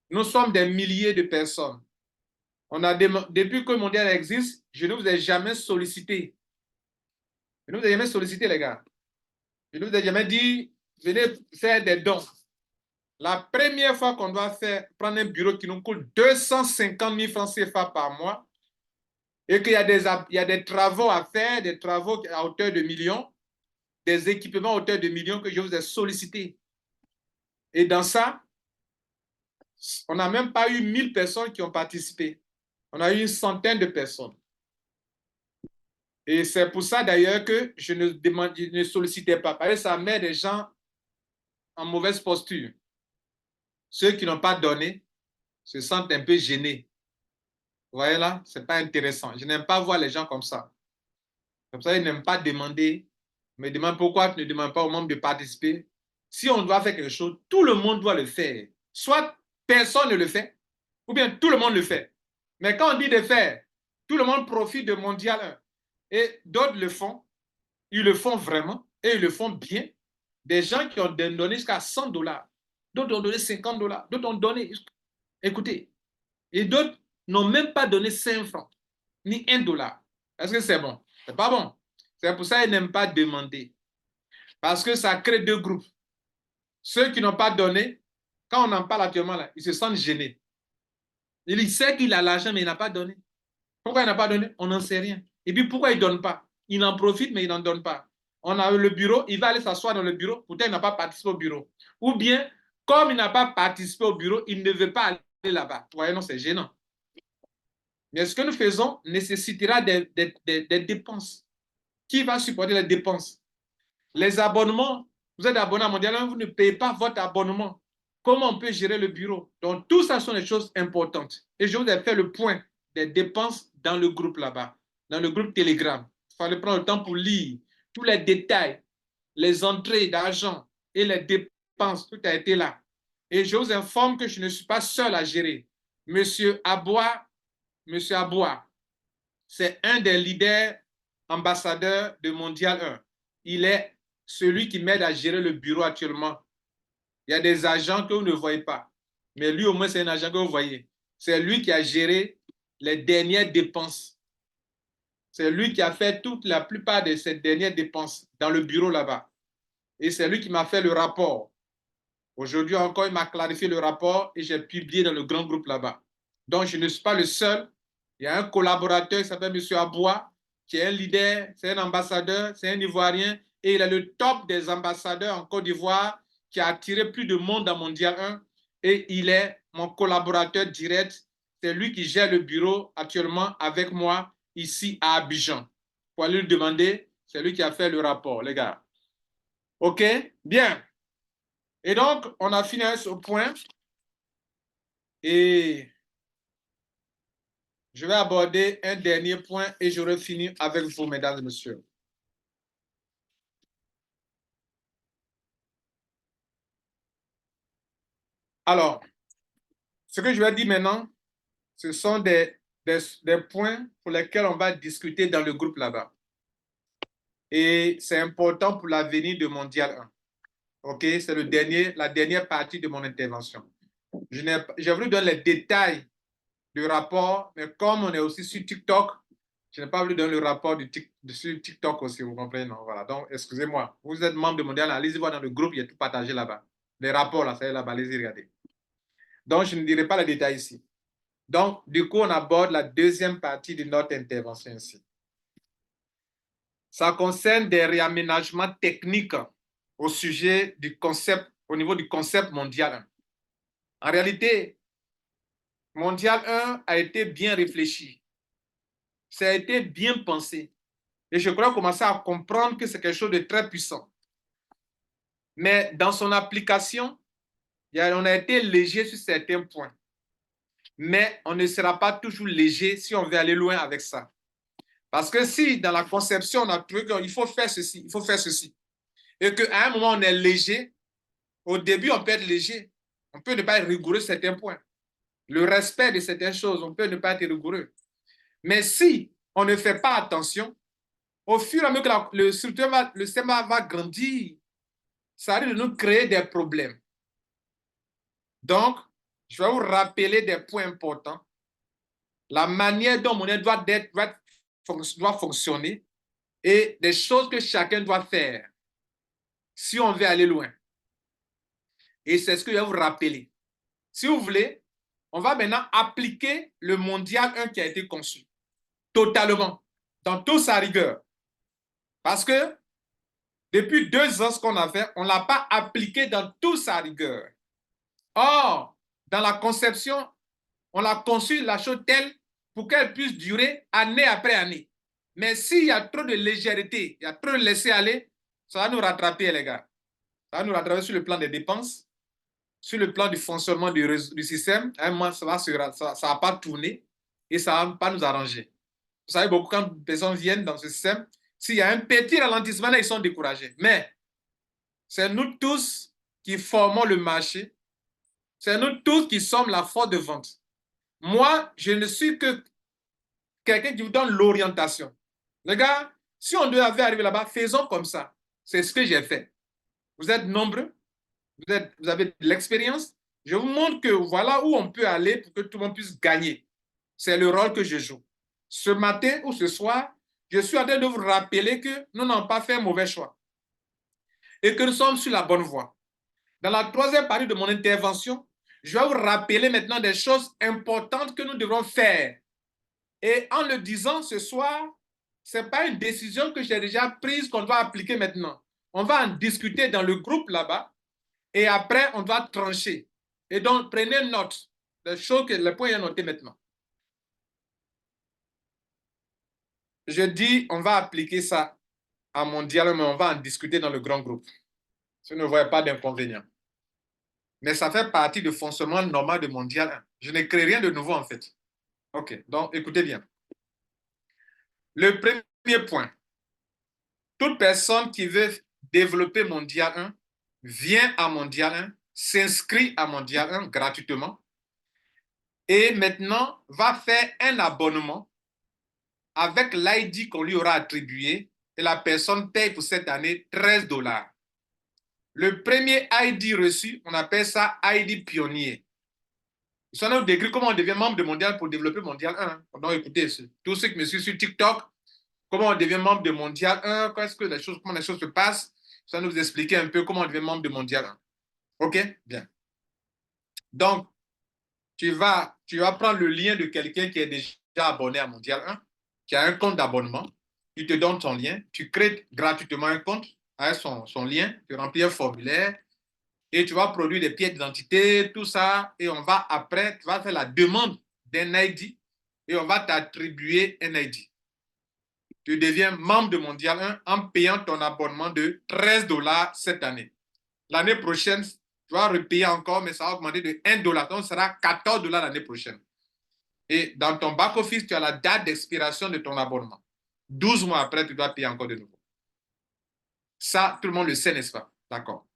Nous sommes des milliers de personnes. Depuis que le Mondial existe, je ne vous ai jamais sollicité. Je ne vous ai jamais sollicité, les gars. Je ne vous ai jamais dit, venez faire des dons. La première fois qu'on doit prendre un bureau qui nous coûte 250 000 francs CFA par mois et qu'il y a des travaux à faire, des travaux à hauteur de millions, des équipements à hauteur de millions que je vous ai sollicités. Et dans ça, on n'a même pas eu 1000 personnes qui ont participé. On a eu une centaine de personnes. Et c'est pour ça d'ailleurs que je ne sollicitais pas, parce que ça met des gens en mauvaise posture. Ceux qui n'ont pas donné se sentent un peu gênés. Vous voyez là, ce n'est pas intéressant. Je n'aime pas voir les gens comme ça. Comme ça, ils n'aiment pas demander. Mais demandent pourquoi tu ne demandes pas aux membres de participer. Si on doit faire quelque chose, tout le monde doit le faire. Soit personne ne le fait, ou bien tout le monde le fait. Mais quand on dit de faire, tout le monde profite de Mondial 1. Et d'autres le font. Ils le font vraiment et ils le font bien. Des gens qui ont donné jusqu'à 100 dollars, d'autres ont donné 50 dollars, d'autres ont donné, écoutez, et d'autres n'ont même pas donné 5 francs, ni 1 dollar. Est-ce que c'est bon? C'est pas bon. C'est pour ça qu'ils n'aiment pas demander. Parce que ça crée deux groupes. Ceux qui n'ont pas donné, quand on en parle actuellement, là, ils se sentent gênés. Il sait qu'il a l'argent, mais il n'a pas donné. Pourquoi il n'a pas donné? On n'en sait rien. Et puis pourquoi il ne donne pas? Il en profite, mais il n'en donne pas. On a le bureau, il va aller s'asseoir dans le bureau, pourtant il n'a pas participé au bureau. Ou bien, comme il n'a pas participé au bureau, il ne veut pas aller là-bas. Vous voyez, non, c'est gênant. Mais ce que nous faisons nécessitera des dépenses. Qui va supporter les dépenses? Les abonnements, vous êtes abonné à Mondial 1, vous ne payez pas votre abonnement. Comment on peut gérer le bureau? Donc, tout ça sont des choses importantes. Et je vous ai fait le point des dépenses dans le groupe là-bas, dans le groupe Telegram. Il fallait prendre le temps pour lire tous les détails, les entrées d'argent et les dépenses. Tout a été là. Et je vous informe que je ne suis pas seul à gérer. Monsieur Aboua, c'est un des leaders ambassadeurs de Mondial 1. Il est celui qui m'aide à gérer le bureau actuellement. Il y a des agents que vous ne voyez pas. Mais lui, au moins, c'est un agent que vous voyez. C'est lui qui a géré les dernières dépenses. C'est lui qui a fait toute la plupart de ces dernières dépenses dans le bureau là-bas. Et c'est lui qui m'a fait le rapport. Aujourd'hui encore, il m'a clarifié le rapport et j'ai publié dans le grand groupe là-bas. Donc, je ne suis pas le seul. Il y a un collaborateur qui s'appelle M. Aboua, qui est un leader, c'est un ambassadeur, c'est un Ivoirien, et il est le top des ambassadeurs en Côte d'Ivoire, qui a attiré plus de monde à Mondial 1, et il est mon collaborateur direct. C'est lui qui gère le bureau actuellement avec moi ici à Abidjan. Pour aller lui demander, c'est lui qui a fait le rapport, les gars. OK? Bien. Et donc, on a fini à ce point. Et je vais aborder un dernier point et j'aurai fini avec vous, mesdames et messieurs. Alors, ce que je vais dire maintenant, ce sont des points pour lesquels on va discuter dans le groupe là-bas. Et c'est important pour l'avenir de Mondial 1. OK? C'est la dernière partie de mon intervention. J'ai voulu donner les détails du rapport, mais comme on est aussi sur TikTok, je n'ai pas voulu donner le rapport sur TikTok aussi, vous comprenez? Non, voilà. Donc, excusez-moi. Vous êtes membre de Mondial, allez-y voir dans le groupe, il y a tout partagé là-bas. Les rapports, là, ça y est là-bas, allez-y regarder. Donc, je ne dirai pas les détails ici. Donc, du coup, on aborde la deuxième partie de notre intervention ici. Ça concerne des réaménagements techniques au sujet du concept, au niveau du concept mondial 1. En réalité, Mondial 1 a été bien réfléchi. Ça a été bien pensé. Et je crois commencer à comprendre que c'est quelque chose de très puissant. Mais dans son application, on a été léger sur certains points. Mais on ne sera pas toujours léger si on veut aller loin avec ça. Parce que si dans la conception, on a trouvé qu'il faut faire ceci, il faut faire ceci, et qu'à un moment, on est léger, au début, on peut être léger. On peut ne pas être rigoureux sur certains points. Le respect de certaines choses, on peut ne pas être rigoureux. Mais si on ne fait pas attention, au fur et à mesure que le système va grandir, ça risque de nous créer des problèmes. Donc, je vais vous rappeler des points importants. La manière dont monnaie doit fonctionner et des choses que chacun doit faire si on veut aller loin. Et c'est ce que je vais vous rappeler. Si vous voulez, on va maintenant appliquer le mondial 1 qui a été conçu totalement, dans toute sa rigueur. Parce que depuis 2 ans, ce qu'on a fait, on ne l'a pas appliqué dans toute sa rigueur. Or, dans la conception, on a conçu la chose telle pour qu'elle puisse durer année après année. Mais s'il y a trop de légèreté, il y a trop de laisser-aller, ça va nous rattraper, les gars. Ça va nous rattraper sur le plan des dépenses, sur le plan du fonctionnement du système. À un moment, ça ne va pas tourner et ça ne va pas nous arranger. Vous savez, beaucoup quand des personnes viennent dans ce système, s'il y a un petit ralentissement, là, ils sont découragés. Mais c'est nous tous qui formons le marché. C'est nous tous qui sommes la force de vente. Moi, je ne suis que quelqu'un qui vous donne l'orientation. Les gars, si on devait arriver là-bas, faisons comme ça. C'est ce que j'ai fait. Vous êtes nombreux, vous avez de l'expérience. Je vous montre que voilà où on peut aller pour que tout le monde puisse gagner. C'est le rôle que je joue. Ce matin ou ce soir, je suis en train de vous rappeler que nous n'avons pas fait un mauvais choix et que nous sommes sur la bonne voie. Dans la troisième partie de mon intervention, je vais vous rappeler maintenant des choses importantes que nous devrons faire. Et en le disant ce soir, ce n'est pas une décision que j'ai déjà prise qu'on doit appliquer maintenant. On va en discuter dans le groupe là-bas et après, on doit trancher. Et donc, prenez note des choses, les points à noter maintenant. Je dis, on va appliquer ça à mondial, mais on va en discuter dans le grand groupe. Je ne vois pas d'inconvénient. Mais ça fait partie du fonctionnement normal de mondial 1. Je ne crée rien de nouveau en fait. OK, donc écoutez bien. Le premier point, toute personne qui veut développer mondial 1 vient à mondial 1, s'inscrit à mondial 1 gratuitement et maintenant va faire un abonnement avec l'ID qu'on lui aura attribué et la personne paye pour cette année 13 $. Le premier ID reçu, on appelle ça ID pionnier. Ils sont là nous décrit comment on devient membre de Mondial pour développer Mondial 1. Donc écoutez, tous ceux qui me suivent sur TikTok, comment on devient membre de Mondial 1, comment les choses se passent, ça nous expliquer un peu comment on devient membre de Mondial 1. OK? Bien. Donc, tu vas prendre le lien de quelqu'un qui est déjà abonné à Mondial 1, qui a un compte d'abonnement, il te donne ton lien, tu crées gratuitement un compte avec son lien, tu remplis un formulaire et tu vas produire des pièces d'identité, tout ça, et on va après, tu vas faire la demande d'un ID et on va t'attribuer un ID. Tu deviens membre de Mondial 1 en payant ton abonnement de 13 $ cette année. L'année prochaine, tu vas repayer encore, mais ça va augmenter de 1 $. Donc, ce sera 14 $ l'année prochaine. Et dans ton back-office, tu as la date d'expiration de ton abonnement. 12 mois après, tu dois payer encore de nouveau. Ça, tout le monde le sait, n'est-ce pas? D'accord.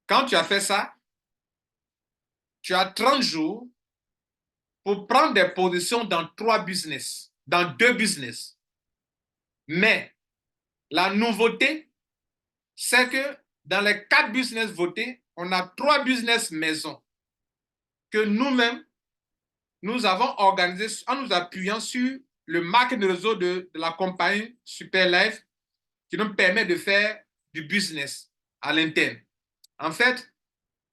Quand tu as fait ça, tu as 30 jours pour prendre des positions dans 3 business, dans 2 business. Mais la nouveauté, c'est que dans les 4 business votés, on a 3 business maisons que nous-mêmes, nous avons organisé en nous appuyant sur le marketing réseau de la compagnie Superlife qui nous permet de faire du business à l'interne. En fait,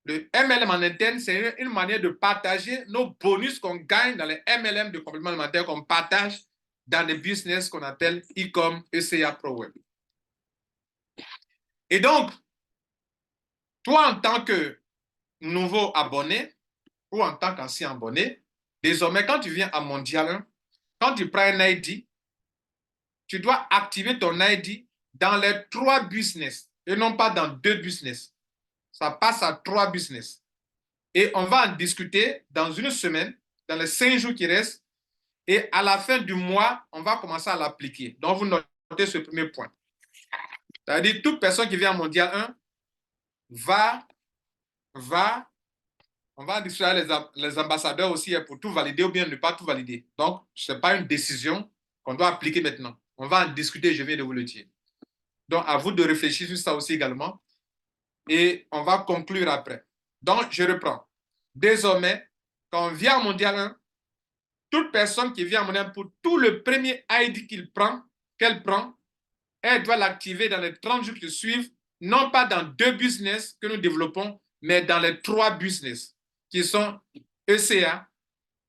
le MLM en interne, c'est une manière de partager nos bonus qu'on gagne dans les MLM de complément alimentaire qu'on partage dans des business qu'on appelle e-com ECA Pro Web. Et donc, toi, en tant que nouveau abonné ou en tant qu'ancien abonné, désormais, quand tu viens à Mondial 1, quand tu prends un ID, tu dois activer ton ID dans les 3 business et non pas dans 2 business. Ça passe à 3 business. Et on va en discuter dans une semaine, dans les 5 jours qui restent. Et à la fin du mois, on va commencer à l'appliquer. Donc, vous notez ce premier point. C'est-à-dire, toute personne qui vient à Mondial 1 on va discuter avec les ambassadeurs aussi pour tout valider ou bien ne pas tout valider. Donc, ce n'est pas une décision qu'on doit appliquer maintenant. On va en discuter, je viens de vous le dire. Donc, à vous de réfléchir sur ça aussi également. Et on va conclure après. Donc, je reprends. Désormais, quand on vient à Mondial 1, toute personne qui vient à Mondial 1, pour tout le premier ID qu'elle prend, elle doit l'activer dans les 30 jours qui suivent non pas dans 2 business que nous développons, mais dans les 3 business qui sont ECA,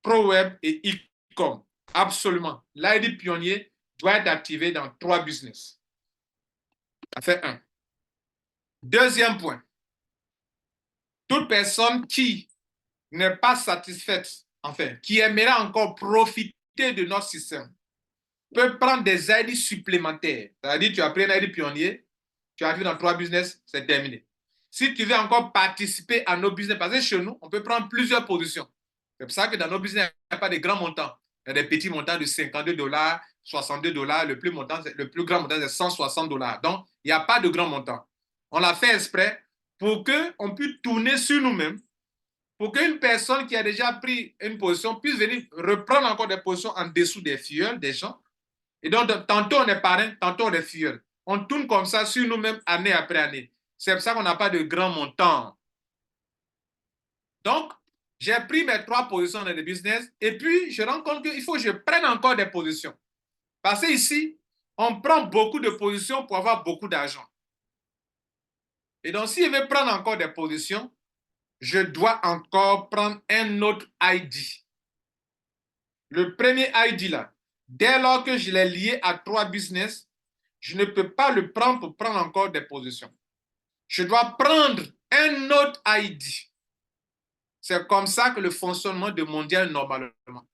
ProWeb et e-com. Absolument. L'ID pionnier doit être activé dans 3 business. Ça fait 1. Deuxième point. Toute personne qui n'est pas satisfaite, enfin, qui aimerait encore profiter de notre système, peut prendre des ID supplémentaires. C'est-à-dire, tu as pris un ID pionnier, tu as activé dans 3 business, c'est terminé. Si tu veux encore participer à nos business, parce que chez nous, on peut prendre plusieurs positions. C'est pour ça que dans nos business, il n'y a pas de grands montants. Il y a des petits montants de $52, $62. Le plus grand montant, c'est $160. Donc, il n'y a pas de grands montants. On l'a fait exprès pour qu'on puisse tourner sur nous-mêmes, pour qu'une personne qui a déjà pris une position puisse venir reprendre encore des positions en dessous des filleuls des gens. Et donc, tantôt on est parrain, tantôt on est filleul. On tourne comme ça sur nous-mêmes année après année. C'est pour ça qu'on n'a pas de grands montants. Donc, j'ai pris mes 3 positions dans le business et puis je rends compte qu'il faut que je prenne encore des positions. Parce qu'ici, on prend beaucoup de positions pour avoir beaucoup d'argent. Et donc, si je veux prendre encore des positions, je dois encore prendre un autre ID. Le premier ID là, dès lors que je l'ai lié à 3 business, je ne peux pas le prendre pour prendre encore des positions. Je dois prendre un autre ID. C'est comme ça que le fonctionnement de Mondial normalement.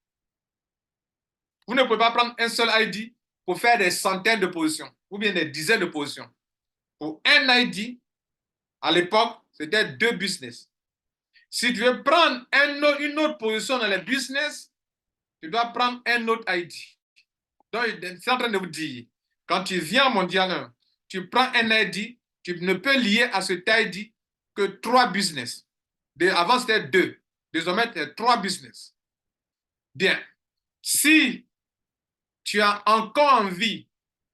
Vous ne pouvez pas prendre un seul ID pour faire des centaines de positions ou bien des dizaines de positions. Pour un ID, à l'époque, c'était 2 business. Si tu veux prendre une autre position dans les business, tu dois prendre un autre ID. Donc, c'est en train de vous dire, quand tu viens à Mondial 1, tu prends un ID, tu ne peux lier à cet ID que 3 business. Avant, c'était 2. Désormais, c'est 3 business. Bien. Si tu as encore envie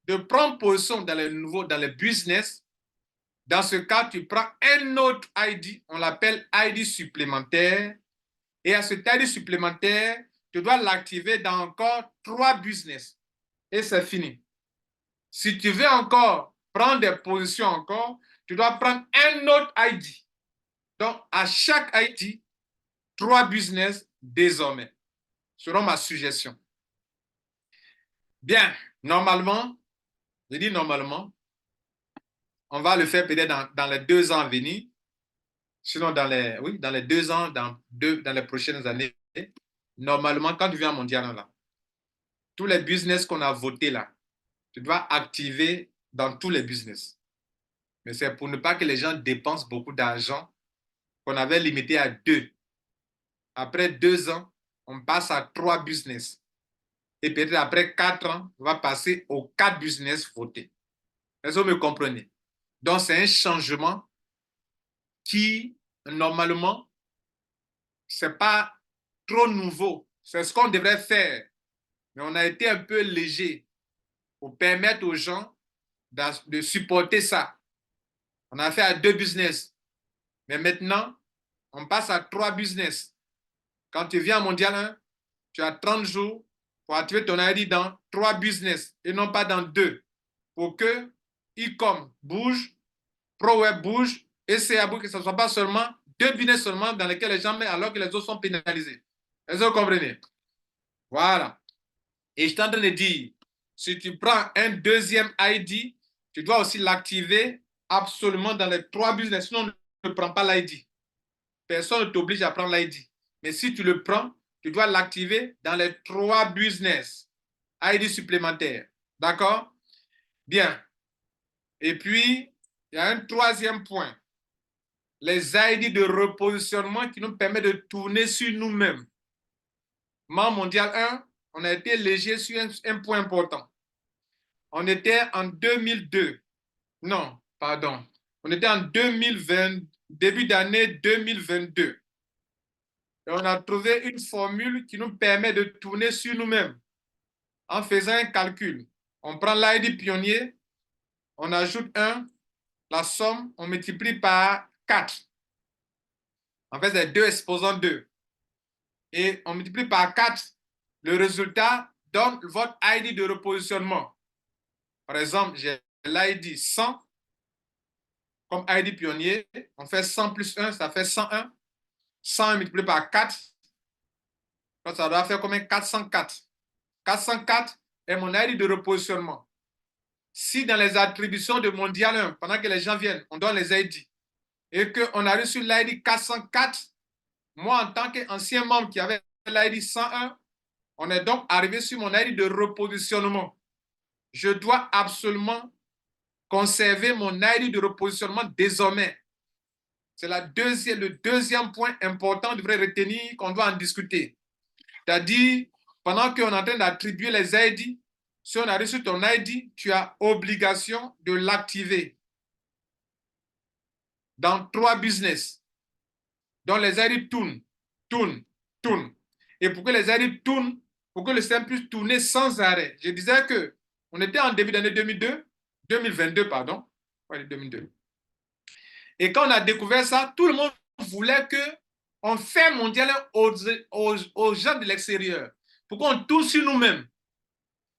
de prendre position dans les business, dans ce cas, tu prends un autre ID, on l'appelle ID supplémentaire. Et à cet ID supplémentaire, tu dois l'activer dans encore 3 business. Et c'est fini. Si tu veux encore prendre des positions encore, tu dois prendre un autre ID. Donc, à chaque ID, 3 business désormais, selon ma suggestion. Bien, normalement, je dis normalement, on va le faire peut-être dans les 2 ans à venir. Sinon, dans les 2 ans, dans les prochaines années, normalement, quand tu viens à Mondial, là, tous les business qu'on a votés là, tu dois activer dans tous les business. Mais c'est pour ne pas que les gens dépensent beaucoup d'argent qu'on avait limité à 2. Après 2 ans, on passe à 3 business. Et peut-être après 4 ans, on va passer aux 4 business votés. Est-ce que vous me comprenez? Donc, c'est un changement qui, normalement, ce n'est pas trop nouveau. C'est ce qu'on devrait faire. Mais on a été un peu léger pour permettre aux gens de supporter ça. On a fait à 2 business. Mais maintenant, on passe à 3 business. Quand tu viens à Mondial 1, tu as 30 jours pour activer ton ID dans 3 business et non pas dans 2. Pour que e-com bouge, ProWeb bouge et CA bouge, que ce ne soit pas seulement 2 business seulement dans lesquels les gens mettent alors que les autres sont pénalisés. Est-ce que vous comprenez? Voilà. Et je suis en train de dire, si tu prends un deuxième ID, tu dois aussi l'activer absolument dans les 3 business. Sinon, ne prends pas l'ID. Personne ne t'oblige à prendre l'ID. Mais si tu le prends, tu dois l'activer dans les 3 business. ID supplémentaire. D'accord? Bien. Et puis, il y a un troisième point. Les ID de repositionnement qui nous permettent de tourner sur nous-mêmes. Membre mondial 1, on a été léger sur un point important. On était en 2002. Non, pardon. On était en 2020, début d'année 2022. Et on a trouvé une formule qui nous permet de tourner sur nous-mêmes en faisant un calcul. On prend l'ID pionnier, on ajoute 1, la somme, on multiplie par 4. En fait, c'est 2 exposant 2. Et on multiplie par 4. Le résultat donne votre ID de repositionnement. Par exemple, j'ai l'ID 100 comme ID pionnier, on fait 100 plus 1, ça fait 101. 100 multiplié par 4, ça doit faire combien? 404. 404 est mon ID de repositionnement. Si dans les attributions de Mondial 1, pendant que les gens viennent, on donne les ID, et qu'on a reçu l'ID 404, moi, en tant qu'ancien membre qui avait l'ID 101, on est donc arrivé sur mon ID de repositionnement. Je dois absolument conserver mon ID de repositionnement désormais. C'est le deuxième point important, on devrait retenir, qu'on doit en discuter. C'est-à-dire, pendant qu'on est en train d'attribuer les ID, si on a reçu ton ID, tu as obligation de l'activer dans 3 business. Donc, les ID tournent, tournent, tournent. Et pour que les ID tournent, pour que le système puisse tourner sans arrêt, je disais que on était en début d'année 2022, pardon. Ouais, 2002. Et quand on a découvert ça, tout le monde voulait qu'on fait Mondial aux gens de l'extérieur. Pourquoi on tourne sur nous-mêmes?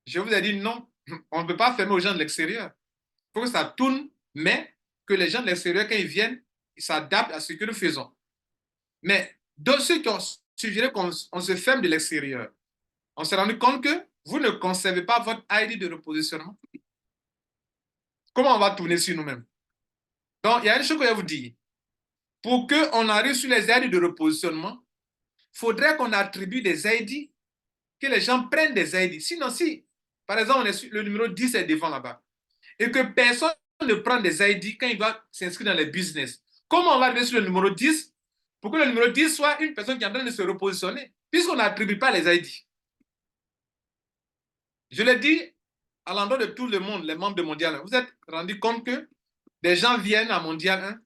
Je vous ai dit non, on ne peut pas fermer aux gens de l'extérieur. Il faut que ça tourne, mais que les gens de l'extérieur, quand ils viennent, ils s'adaptent à ce que nous faisons. Mais de ceux qui ont suggéré qu'on se ferme de l'extérieur, on s'est rendu compte que vous ne conservez pas votre ID de repositionnement. Comment on va tourner sur nous-mêmes? Donc, il y a une chose que je vais vous dire. Pour qu'on arrive sur les ID de repositionnement, il faudrait qu'on attribue des ID, que les gens prennent des ID. Sinon, si, par exemple, le numéro 10 est devant là-bas, et que personne ne prend des ID quand il va s'inscrire dans les business, comment on va arriver sur le numéro 10 pour que le numéro 10 soit une personne qui est en train de se repositionner, puisqu'on n'attribue pas les ID? Je le dis à l'endroit de tout le monde, les membres de Mondial 1. Vous êtes rendu compte que des gens viennent à Mondial 1,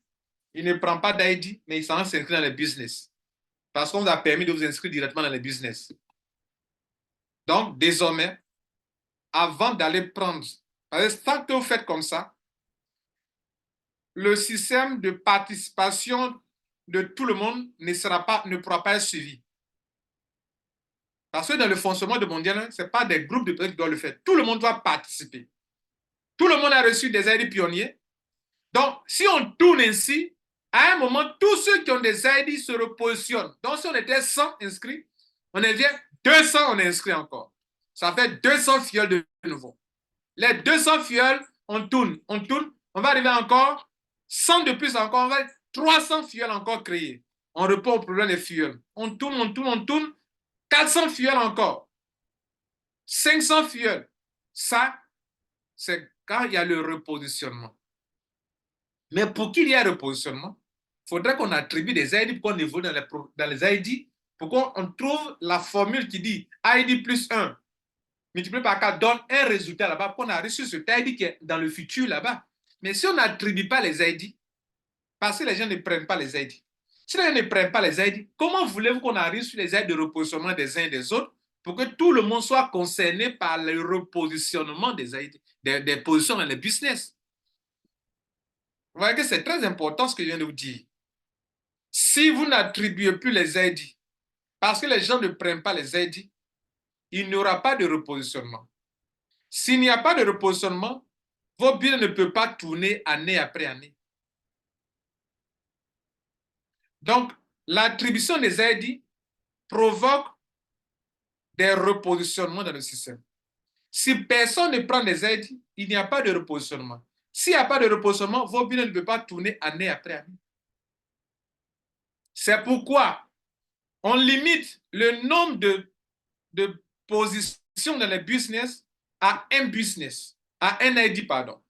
ils ne prennent pas d'ID, mais ils s'en s'inscrire dans les business. Parce qu'on vous a permis de vous inscrire directement dans les business. Donc, désormais, avant d'aller prendre, parce que tant que vous faites comme ça, le système de participation de tout le monde ne pourra pas être suivi. Parce que dans le fonctionnement de Mondial, ce n'est pas des groupes de personnes qui doivent le faire. Tout le monde doit participer. Tout le monde a reçu des ID pionniers. Donc, si on tourne ainsi, à un moment, tous ceux qui ont des ID se repositionnent. Donc, si on était 100 inscrits, on devient 200, on est inscrit encore. Ça fait 200 fioles de nouveau. Les 200 fioles, on tourne, on va arriver encore 100 de plus encore, on va 300 fioles encore créées. On répond au problème des fioles. On tourne, 400 fioles encore. 500 fioles. Ça, c'est quand il y a le repositionnement. Mais pour qu'il y ait repositionnement, il faudrait qu'on attribue des ID pour qu'on évolue dans les ID, pour qu'on trouve la formule qui dit ID plus 1 multiplié par 4 donne un résultat là-bas, qu'on a reçu ce ID qui est dans le futur là-bas. Mais si on n'attribue pas les ID, parce que les gens ne prennent pas les ID, si les gens ne prennent pas les ID, comment voulez-vous qu'on arrive sur les ID de repositionnement des uns et des autres pour que tout le monde soit concerné par le repositionnement des ID, des positions dans les business? Vous voyez que c'est très important ce que je viens de vous dire. Si vous n'attribuez plus les ID, parce que les gens ne prennent pas les ID, il n'y aura pas de repositionnement. S'il n'y a pas de repositionnement, vos billes ne peuvent pas tourner année après année. Donc, l'attribution des ID provoque des repositionnements dans le système. Si personne ne prend des ID, il n'y a pas de repositionnement. S'il n'y a pas de repositionnement, vos billes ne peuvent pas tourner année après année. C'est pourquoi on limite le nombre de positions dans les business à un business, à un ID, pardon.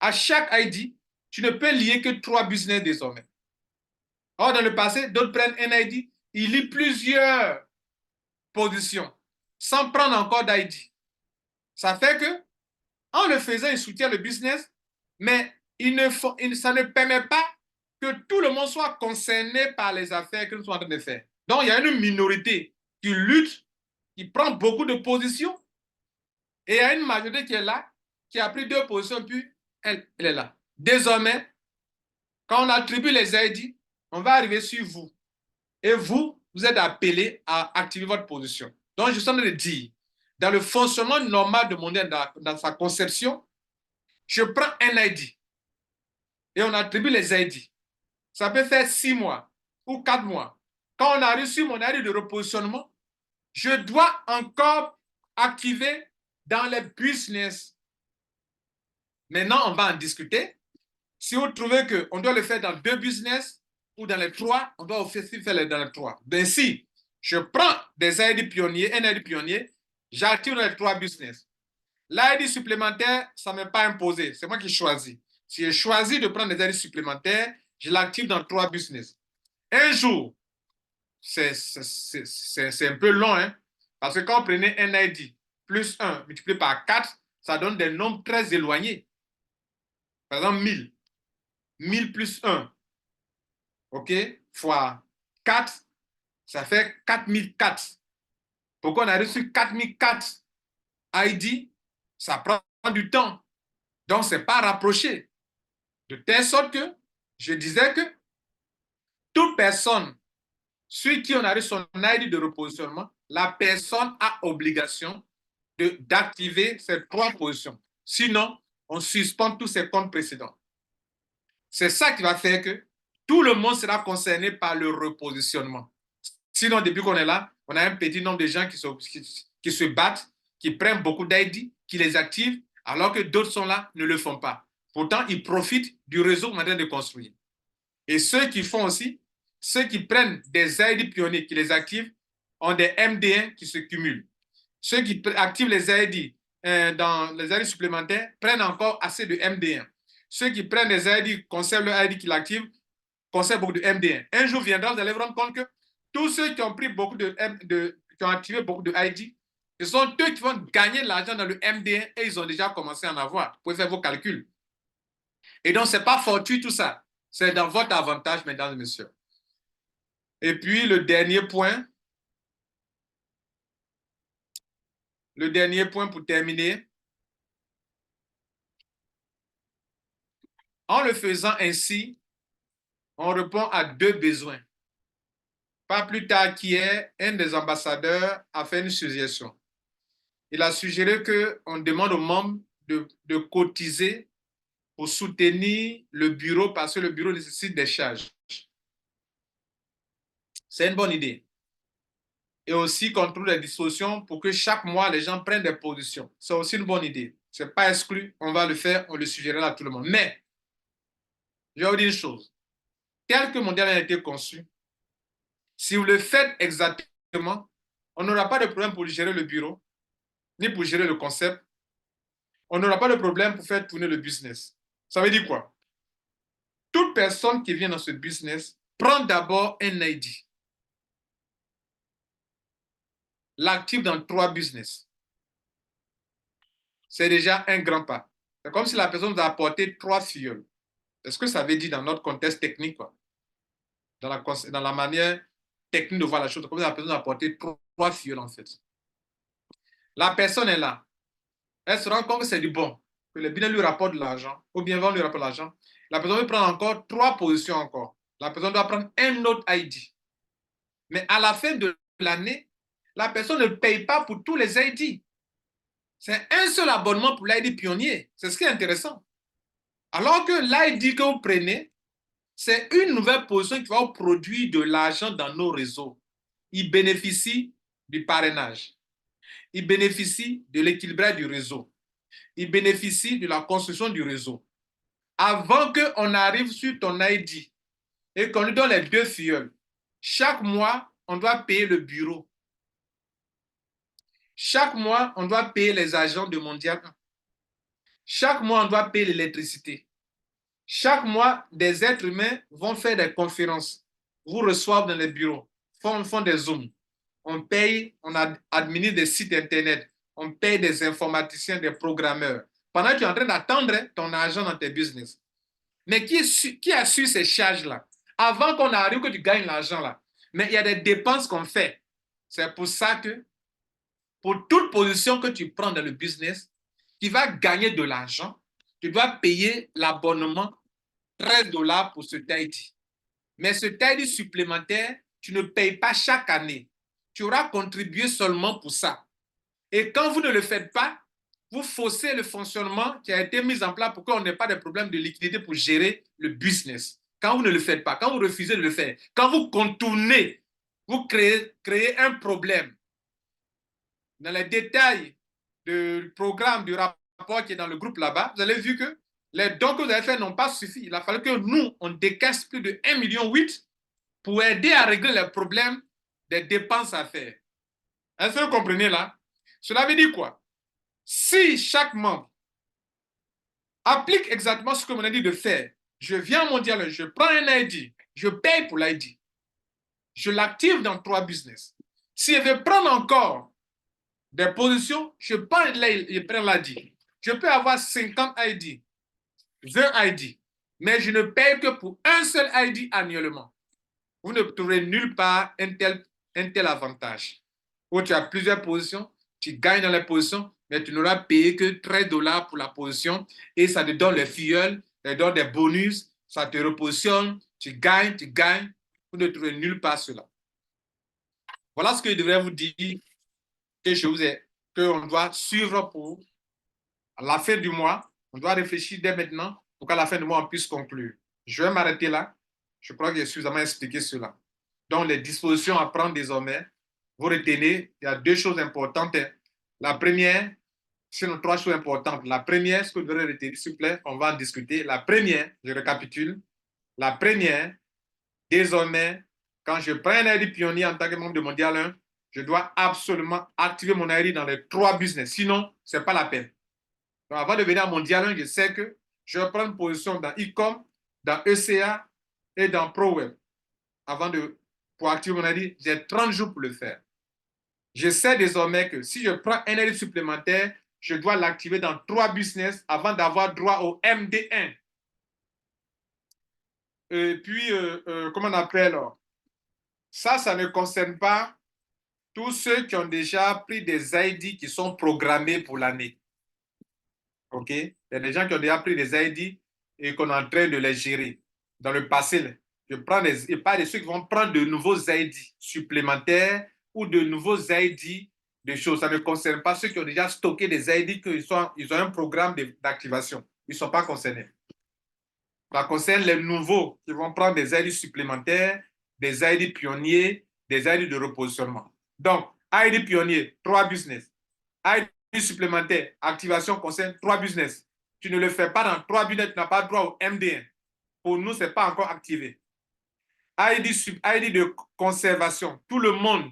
À chaque ID, tu ne peux lier que 3 business désormais. Or, dans le passé, d'autres prennent un ID, ils lient plusieurs positions sans prendre encore d'ID. Ça fait que, en le faisant, ils soutiennent le business, mais ça ne permet pas que tout le monde soit concerné par les affaires que nous sommes en train de faire. Donc, il y a une minorité qui lutte, qui prend beaucoup de positions, et il y a une majorité qui est là, qui a pris 2 positions, puis elle est là. Désormais, quand on attribue les ID, on va arriver sur vous. Et vous, vous êtes appelé à activer votre position. Donc, je suis en train de dire, dans le fonctionnement normal de Mondial, dans sa conception, je prends un ID. et on attribue les ID. Ça peut faire 6 mois ou 4 mois. Quand on a reçu mon ID de repositionnement, je dois encore activer dans les business. Maintenant, on va en discuter. Si vous trouvez qu'on doit le faire dans 2 business ou dans les 3, on doit aussi faire dans les 3. Ainsi, je prends des ID pionniers, un ID pionnier, j'active dans les 3 business. L'ID supplémentaire, ça ne m'est pas imposé. C'est moi qui choisis. Si je choisis de prendre des ID supplémentaires, je l'active dans 3 business. Un jour, c'est un peu long, hein? Parce que quand on prenait un ID plus 1 multiplié par 4, ça donne des nombres très éloignés. Par exemple, 1000. 1000 plus 1, OK, fois 4, ça fait 4004. Pourquoi on a reçu 4004 ID? Ça prend du temps. Donc, ce n'est pas rapproché. De telle sorte que je disais que toute personne sur qui on a reçu son ID de repositionnement, la personne a obligation d'activer ces 3 positions. Sinon, on suspend tous ses comptes précédents. C'est ça qui va faire que tout le monde sera concerné par le repositionnement. Sinon, depuis qu'on est là, on a un petit nombre de gens qui se battent, qui prennent beaucoup d'ID, qui les activent, alors que d'autres sont là, ne le font pas. Pourtant, ils profitent du réseau qu'on est en train de construire. Et ceux qui font aussi, ceux qui prennent des ID pionniers, qui les activent, ont des MD1 qui se cumulent. Ceux qui activent les ID dans les ID supplémentaires prennent encore assez de MD1. Ceux qui prennent des ID, conservent le ID qu'ils activent, conservent beaucoup de MD1. Un jour viendra, vous allez vous rendre compte que tous ceux qui ont pris beaucoup qui ont activé beaucoup de ID, ce sont eux qui vont gagner l'argent dans le MD1 et ils ont déjà commencé à en avoir. Vous pouvez faire vos calculs. Et donc, ce n'est pas fortuit tout ça. C'est dans votre avantage, mesdames et messieurs. Et puis, le dernier point pour terminer. En le faisant ainsi, on répond à 2 besoins. Pas plus tard qu'hier, un des ambassadeurs a fait une suggestion. Il a suggéré qu'on demande aux membres de cotiser pour soutenir le bureau parce que le bureau nécessite des charges. C'est une bonne idée. Et aussi qu'on trouve des dispositions pour que chaque mois, les gens prennent des positions. C'est aussi une bonne idée. Ce n'est pas exclu, on va le faire, on le suggérera à tout le monde. Mais, je vais vous dire une chose. Tel que mon diable a été conçu, si vous le faites exactement, on n'aura pas de problème pour gérer le bureau, ni pour gérer le concept. On n'aura pas de problème pour faire tourner le business. Ça veut dire quoi? Toute personne qui vient dans ce business prend d'abord un ID. L'active dans 3 business. C'est déjà un grand pas. C'est comme si la personne vous a apporté 3 filleuls. C'est ce que ça veut dire dans notre contexte technique, quoi. Dans la manière technique de voir la chose, comme si la personne a apporté 3 filleuls, en fait. La personne est là. Elle se rend compte que c'est du bon, que le business lui rapporte de l'argent, ou bien vend lui rapporte de l'argent. La personne veut prendre encore 3 positions encore. La personne doit prendre un autre ID. Mais à la fin de l'année, la personne ne paye pas pour tous les ID. C'est un seul abonnement pour l'ID pionnier. C'est ce qui est intéressant. Alors que l'ID que vous prenez, c'est une nouvelle position qui va vous produire de l'argent dans nos réseaux. Il bénéficie du parrainage. Il bénéficie de l'équilibrage du réseau. Il bénéficie de la construction du réseau. Avant qu'on arrive sur ton ID et qu'on lui donne les 2 filleuls, chaque mois, on doit payer le bureau. Chaque mois, on doit payer les agents de Mondial 1. Chaque mois, on doit payer l'électricité. Chaque mois, des êtres humains vont faire des conférences, vous reçoivent dans les bureaux, font des Zooms. On paye, on administre des sites Internet, on paye des informaticiens, des programmeurs. Pendant que tu es en train d'attendre ton argent dans tes business. Mais qui a su ces charges-là? Avant qu'on arrive, que tu gagnes l'argent là. Mais il y a des dépenses qu'on fait. C'est pour ça que pour toute position que tu prends dans le business, qui va gagner de l'argent, tu dois payer l'abonnement 13 dollars pour ce tidy. Mais ce tidy supplémentaire, tu ne payes pas chaque année. Tu auras contribué seulement pour ça. Et quand vous ne le faites pas, vous faussez le fonctionnement qui a été mis en place pour qu'on n'ait pas de problème de liquidité pour gérer le business. Quand vous ne le faites pas, quand vous refusez de le faire, quand vous contournez, vous créez un problème. Dans les détails du programme, du rapport qui est dans le groupe là-bas, vous avez vu que les dons que vous avez faits n'ont pas suffi. Il a fallu que nous, on décaisse plus de 1,8 million pour aider à régler les problèmes des dépenses à faire. Est-ce que vous comprenez là? Cela veut dire quoi? Si chaque membre applique exactement ce que l'on a dit de faire, je viens mondial, je prends un ID, je paye pour l'ID, je l'active dans 3 business. Si je veux prendre encore des positions, je prends l'ID. Je peux avoir 50 ID, 20 ID, mais je ne paye que pour un seul ID annuellement. Vous ne trouverez nulle part un tel avantage. Où tu as plusieurs positions, tu gagnes dans les positions, mais tu n'auras payé que 13 dollars pour la position et ça te donne les filleuls, ça te donne des bonus, ça te repositionne, tu gagnes. Vous ne trouvez nulle part cela. Voilà ce que je devrais vous dire que je vous ai, qu'on doit suivre pour à la fin du mois. On doit réfléchir dès maintenant pour qu'à la fin du mois, on puisse conclure. Je vais m'arrêter là. Je crois que j'ai suffisamment expliqué cela. Donc, les dispositions à prendre désormais, vous retenez, il y a 2 choses importantes. La première, sinon 3 choses importantes. La première, ce que vous devez retenir, s'il vous plaît, on va en discuter. La première, je récapitule. La première, désormais, quand je prends un ID pionnier en tant que membre de Mondial 1, je dois absolument activer mon ID dans les 3 business. Sinon, ce n'est pas la peine. Donc, avant de venir à Mondial 1, je sais que je vais prendre position dans e-com, dans ECA et dans ProWeb. Pour activer mon ID, j'ai 30 jours pour le faire. Je sais désormais que si je prends un ID supplémentaire, je dois l'activer dans 3 business avant d'avoir droit au MD1. Et puis, comment on appelle? Ça ne concerne pas tous ceux qui ont déjà pris des ID qui sont programmés pour l'année. OK? Il y a des gens qui ont déjà pris des ID et qu'on est en train de les gérer. Dans le passé, je parle de ceux qui vont prendre de nouveaux ID supplémentaires ou de nouveaux ID de choses. Ça ne concerne pas ceux qui ont déjà stocké des ID qu'ils ont un programme d'activation. Ils ne sont pas concernés. Ça concerne les nouveaux qui vont prendre des ID supplémentaires, des ID pionniers, des ID de repositionnement. Donc, ID pionnier, 3 business. ID supplémentaire, activation concerne 3 business. Tu ne le fais pas dans 3 business, tu n'as pas droit au MD1. Pour nous, ce n'est pas encore activé. ID de conservation, tout le monde,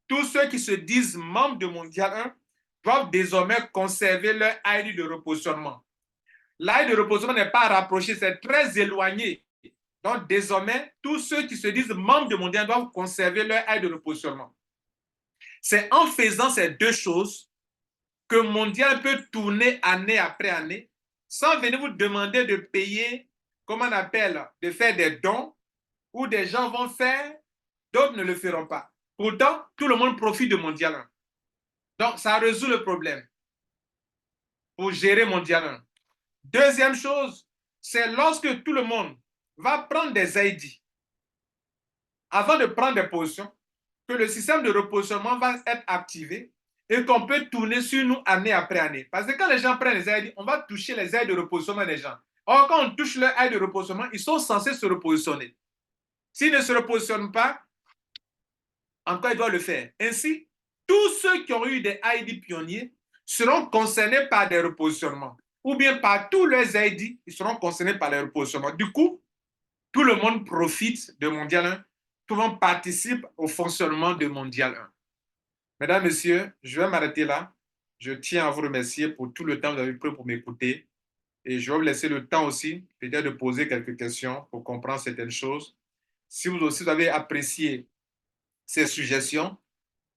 tous ceux qui se disent membres de Mondial 1 doivent désormais conserver leur ID de repositionnement. L'ID de repositionnement n'est pas rapproché, c'est très éloigné. Donc, désormais, tous ceux qui se disent membres de Mondial doivent conserver leur ID de repositionnement. C'est en faisant ces 2 choses que Mondial peut tourner année après année sans venir vous demander de payer, comment on appelle, de faire des dons où des gens vont faire, d'autres ne le feront pas. Pourtant, tout le monde profite de Mondial 1. Donc, ça résout le problème pour gérer Mondial 1. Deuxième chose, c'est lorsque tout le monde va prendre des ID avant de prendre des positions, que le système de repositionnement va être activé et qu'on peut tourner sur nous année après année. Parce que quand les gens prennent les ID, on va toucher les aides de repositionnement des gens. Or, quand on touche leurs aides de repositionnement, ils sont censés se repositionner. S'ils ne se repositionnent pas, encore ils doivent le faire. Ainsi, tous ceux qui ont eu des ID pionniers seront concernés par des repositionnements. Ou bien par tous leurs ID, ils seront concernés par les repositionnements. Du coup, tout le monde profite de Mondial 1. Tout le monde participe au fonctionnement de Mondial 1. Mesdames, Messieurs, je vais m'arrêter là. Je tiens à vous remercier pour tout le temps que vous avez pris pour m'écouter. Et je vais vous laisser le temps aussi, peut-être de poser quelques questions pour comprendre certaines choses. Si vous aussi vous avez apprécié ces suggestions,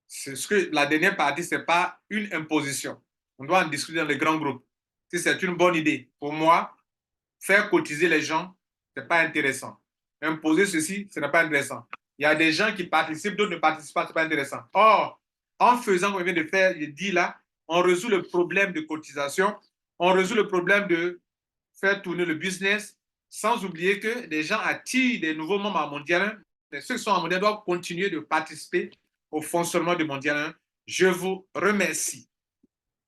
c'est ce que la dernière partie, ce n'est pas une imposition. On doit en discuter dans les grands groupes. Si c'est une bonne idée, pour moi, faire cotiser les gens, ce n'est pas intéressant. Imposer ceci, ce n'est pas intéressant. Il y a des gens qui participent, d'autres ne participent pas, ce n'est pas intéressant. Or, en faisant comme on vient de faire, je dis là, on résout le problème de cotisation, on résout le problème de faire tourner le business, sans oublier que les gens attirent des nouveaux membres à Mondial 1. Ceux qui sont à Mondial doivent continuer de participer au fonctionnement de Mondial 1. Je vous remercie.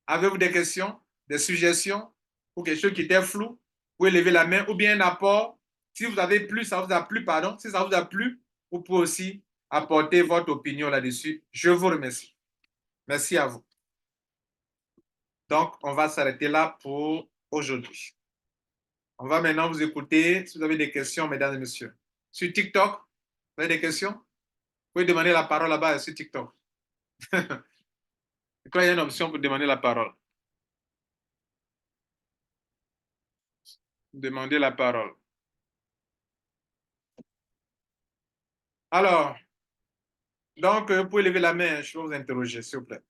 Avez-vous des questions? des suggestions ou quelque chose qui était flou, vous pouvez lever la main ou bien un apport. Si vous avez plu, ça vous a plu, pardon. Si ça vous a plu, vous pouvez aussi apporter votre opinion là-dessus. Je vous remercie. Merci à vous. Donc, on va s'arrêter là pour aujourd'hui. On va maintenant vous écouter si vous avez des questions, mesdames et messieurs. Sur TikTok, vous avez des questions? Vous pouvez demander la parole là-bas sur TikTok. Je crois qu'il y a une option pour demander la parole. Demander la parole. Alors, donc, vous pouvez lever la main, je vais vous interroger, s'il vous plaît.